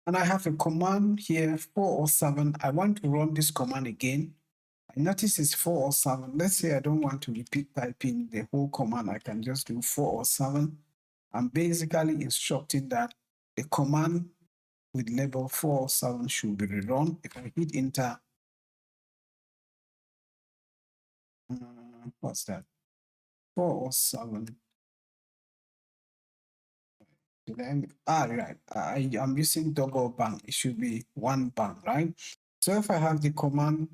and I have a command here, 407. I want to run this command again. I notice it's 407. Let's say I don't want to repeat typing the whole command. I can just do 407. I'm basically instructing that the command with label 407 should be rerun. If I hit enter, what's that? 407. Right. I'm using double bang. It should be one bang, right? So if I have the command,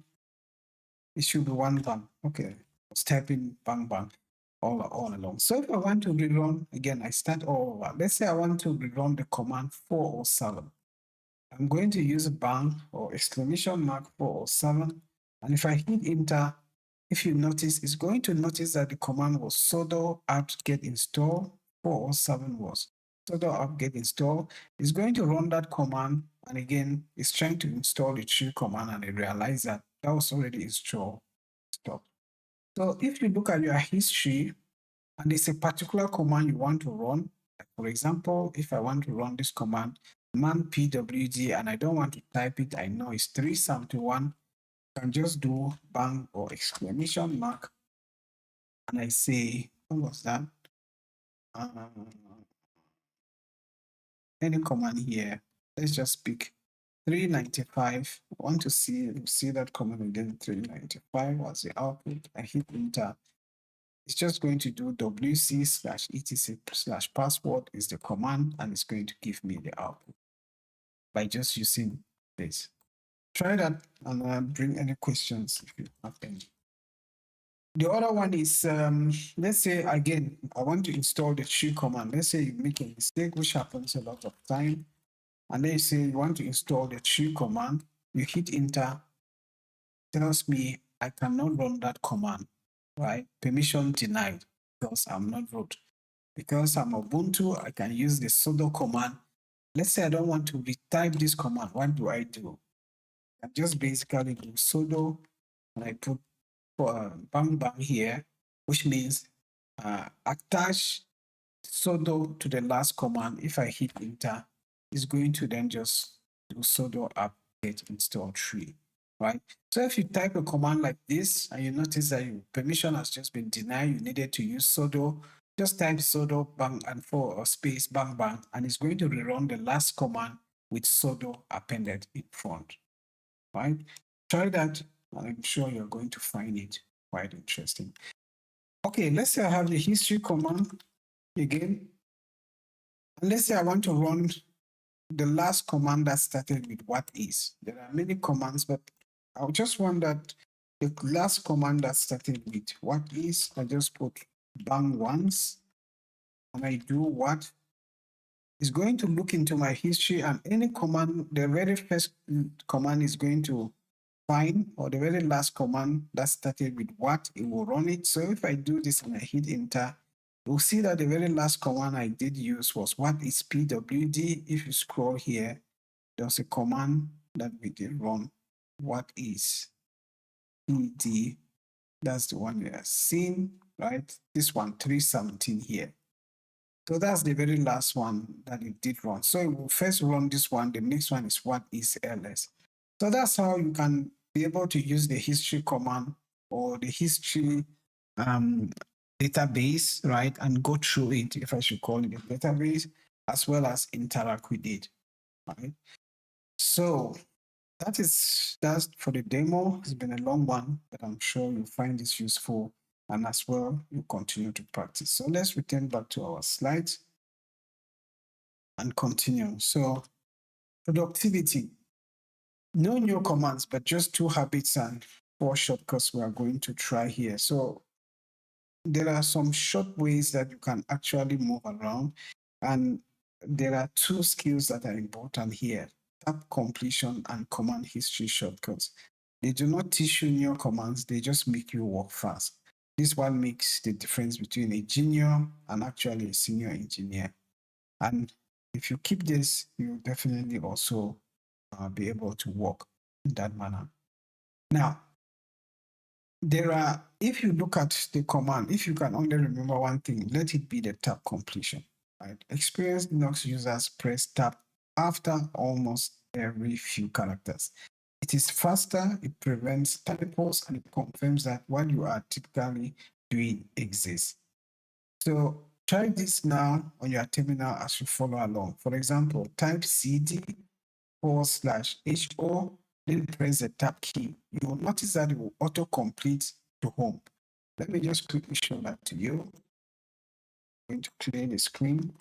it should be one bang. Okay. I was typing bang bang all along. So if I want to rerun again, I start all over. Let's say I want to rerun the command 407. I'm going to use a bang or exclamation mark 407. And if I hit enter, if you notice, it's going to notice that the command was sudo apt get install 407 was sudo apt get install. It's going to run that command, and again, it's trying to install the tree command, and it realized that that was already installed. Stop. So if you look at your history, and it's a particular command you want to run, for example, if I want to run this command, man pwd, and I don't want to type it, I know it's 371, I can just do bang or exclamation mark, and I say, what was that? Any command here, let's just pick 395. I want to see that command again, 395 was the output. I hit enter. it's just going to do wc/etc/password is the command, and it's going to give me the output by just using this. Try that and bring any questions if you have any. The other one is, let's say, again, I want to install the tree command. Let's say you make a mistake, which happens a lot of time. And then you say you want to install the tree command. You hit enter. It tells me I cannot run that command, right? Permission denied because I'm not root. Because I'm Ubuntu, I can use the sudo command. Let's say I don't want to retype this command. What do? I just basically do sudo, and I put bang bang here, which means attach sudo to the last command. If I hit enter, it's going to then just do sudo apt install tree, right? So if you type a command like this and you notice that your permission has just been denied, you needed to use sudo, just type sudo bang and for space bang bang, and it's going to rerun the last command with sudo appended in front, right? Try that, and I'm sure you're going to find it quite interesting. Okay, let's say I have the history command again. And let's say I want to run the last command that started with whatis. There are many commands, but I just want that the last command that started with whatis, I just put bang once, and I do what is going to look into my history, and any command, the very first command is going to find, or the very last command that started with what, it will run it. So if I do this and I hit enter, you'll see that the very last command I did use was what is pwd. If you scroll here, there's a command that we did run, what is pd. That's the one we are seeing, right? This one, 317 here. So that's the very last one that it did run. So it will first run this one. The next one is what is ls. So that's how you can be able to use the history command or the history database, right? And go through it, if I should call it a database, as well as interact with it, right? So that's for the demo. It's been a long one, but I'm sure you'll find this useful, and as well, you continue to practice. So let's return back to our slides and continue. So productivity, no new commands, but just 2 habits and 4 shortcuts we are going to try here. So there are some short ways that you can actually move around, and there are 2 skills that are important here: tab completion and command history shortcuts. They do not teach you new commands, they just make you work fast. This one makes the difference between a junior and actually a senior engineer. And if you keep this, you'll definitely also be able to work in that manner. Now, if you look at the command, if you can only remember one thing, let it be the tab completion. Right? Experienced Linux users press tab after almost every few characters. It is faster, it prevents typos, and it confirms that what you are typically doing exists. So try this now on your terminal as you follow along. For example, type cd/ho, then press the tab key. You will notice that it will autocomplete to home. Let me just quickly show that to you. I'm going to clear the screen.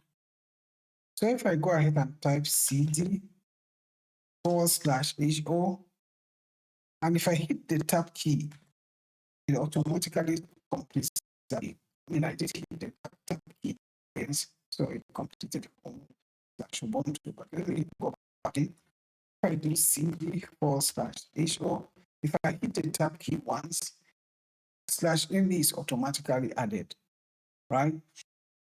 So if I go ahead and type cd/ho, and if I hit the tab key, it automatically completes that. I mean, I just hit the tab key, yes, so it completed home/Ubuntu. But let me go back in. If I do cd/ho, if I hit the tab key once, /mv is automatically added, right?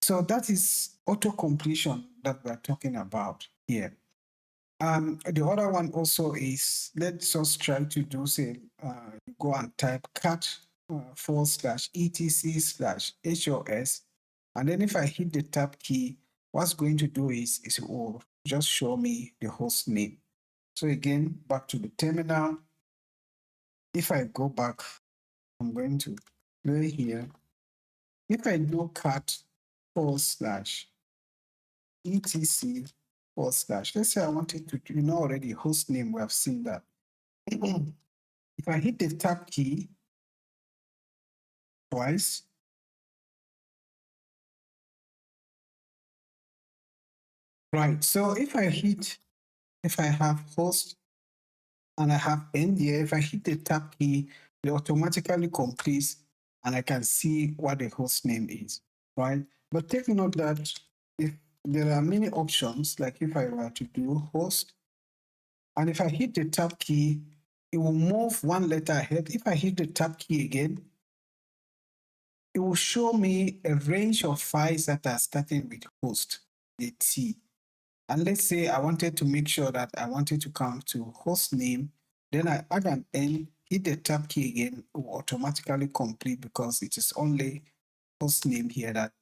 So that is auto completion that we're talking about here. The other one also is, let's just try to do, say, go and type cat/etc/hos, and then if I hit the tab key, what's going to do is it will just show me the host name. So again, back to the terminal. If I go back, I'm going to play here. If I do cat/etc/, let's say I wanted to, already host name, we have seen that. If I hit the tab key twice, Right. So if I have host and I have end here, if I hit the tab key, it automatically completes and I can see what the host name is, right? But take note that if there are many options, like if I were to do host, and if I hit the tab key, it will move one letter ahead. If I hit the tab key again, it will show me a range of files that are starting with host, the T. And let's say I wanted to make sure that I wanted to come to host name, then I add an N, hit the tab key again, it will automatically complete because it is only host name here that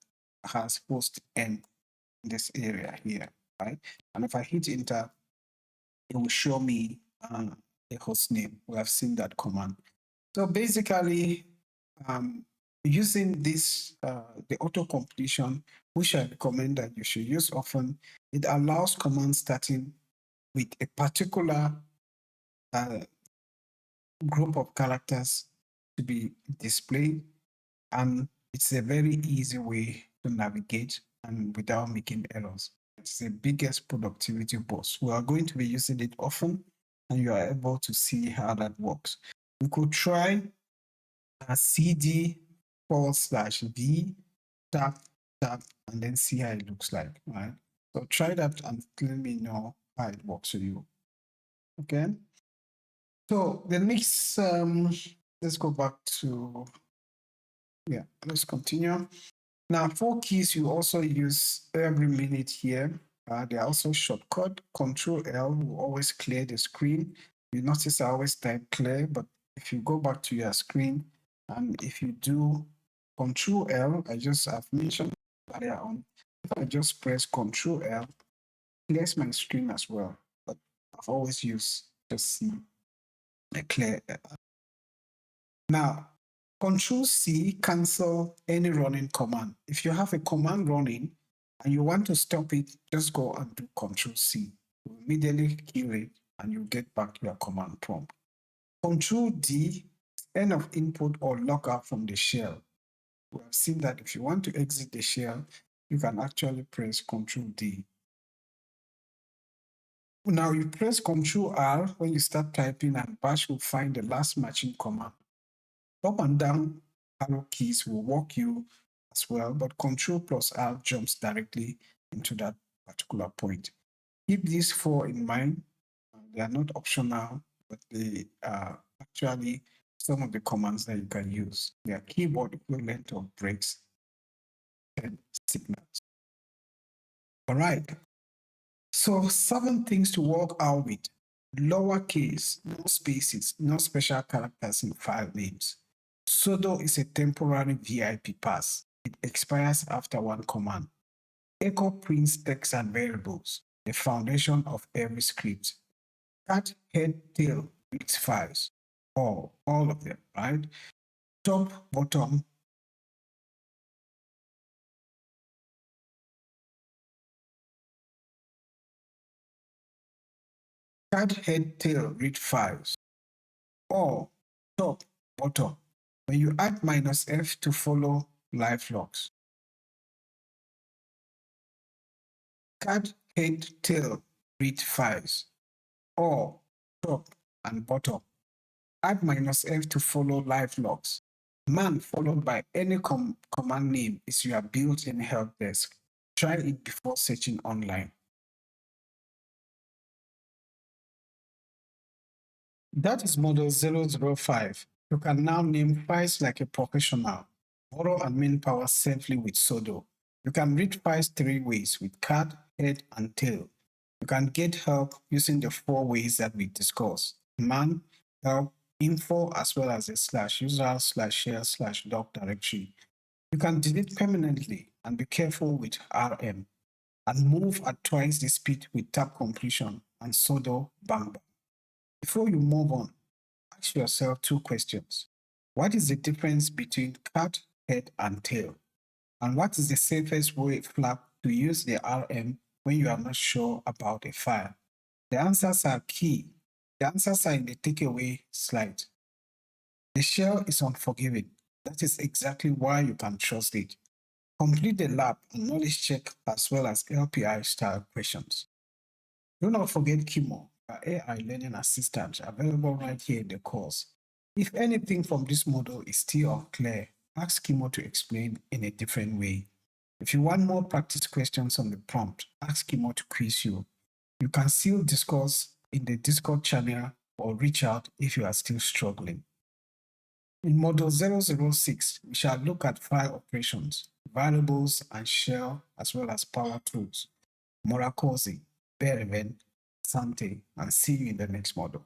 has host N in this area here, right? And if I hit enter, it will show me a host name. We have seen that command. So basically, using this, the auto completion, which I recommend that you should use often, it allows commands starting with a particular uh, group of characters to be displayed. And it's a very easy way to navigate and without making errors. It's the biggest productivity boost. We are going to be using it often, and you are able to see how that works. We could try a cd/v tap tap and then see how it looks like, right? So try that and let me know how it works for you. Okay. So the next, let's go back to, let's continue. Now, for keys you also use every minute here. There are also shortcut. Ctrl+L will always clear the screen. You notice I always type clear, but if you go back to your screen and if you do Ctrl+L, I've mentioned earlier on, if I just press Ctrl+L, clears my screen as well. But I've always used just C, a clear. Now, Ctrl+C cancel any running command. If you have a command running and you want to stop it, just go and do Ctrl+C. You immediately kill it and you get back your command prompt. Ctrl+D, end of input or log out from the shell. We have seen that if you want to exit the shell, you can actually press Ctrl+D. Now you press Ctrl+R when you start typing and Bash will find the last matching command. Up and down arrow keys will walk you as well, but Ctrl+R jumps directly into that particular point. Keep these four in mind. They are not optional, but they are actually some of the commands that you can use. They are keyboard equivalent of breaks and signals. All right. So 7 things to work out with. Lowercase, no spaces, no special characters in file names. Sudo is a temporary VIP pass. It expires after one command. Echo prints text and variables, the foundation of every script. Cat, head, tail reads files, all of them, right? Top, bottom. Cat, head, tail read files, all, top, bottom. When you add -F to follow live logs. Cat, head, tail read files, all, top, and bottom. Add -F to follow live logs. Man followed by any command name is your built-in help desk. Try it before searching online. That is model 005. You can now name files like a professional. Borrow admin power safely with sudo. You can read files 3 ways with cat, head, and tail. You can get help using the 4 ways that we discussed: man, help, info, as well as a /user/share/doc directory. You can delete permanently and be careful with RM and move at twice the speed with tab completion and sudo bang. Before you move on, ask yourself 2 questions. What is the difference between cat, head, and tail? And what is the safest way flag to use the RM when you are not sure about a file? The answers are key. The answers are in the takeaway slide. The shell is unforgiving. That is exactly why you can trust it. Complete the lab and knowledge check as well as LPI style questions. Do not forget Kimo, our AI learning assistant, available right here in the course. If anything from this model is still unclear, ask Kimo to explain in a different way. If you want more practice questions on the prompt, ask Kimo to quiz you. You can still discuss in the Discord channel or reach out if you are still struggling. In Module 006, we shall look at file operations, variables and shell, as well as power tools. Morakosi, Bereven, Sante, and see you in the next module.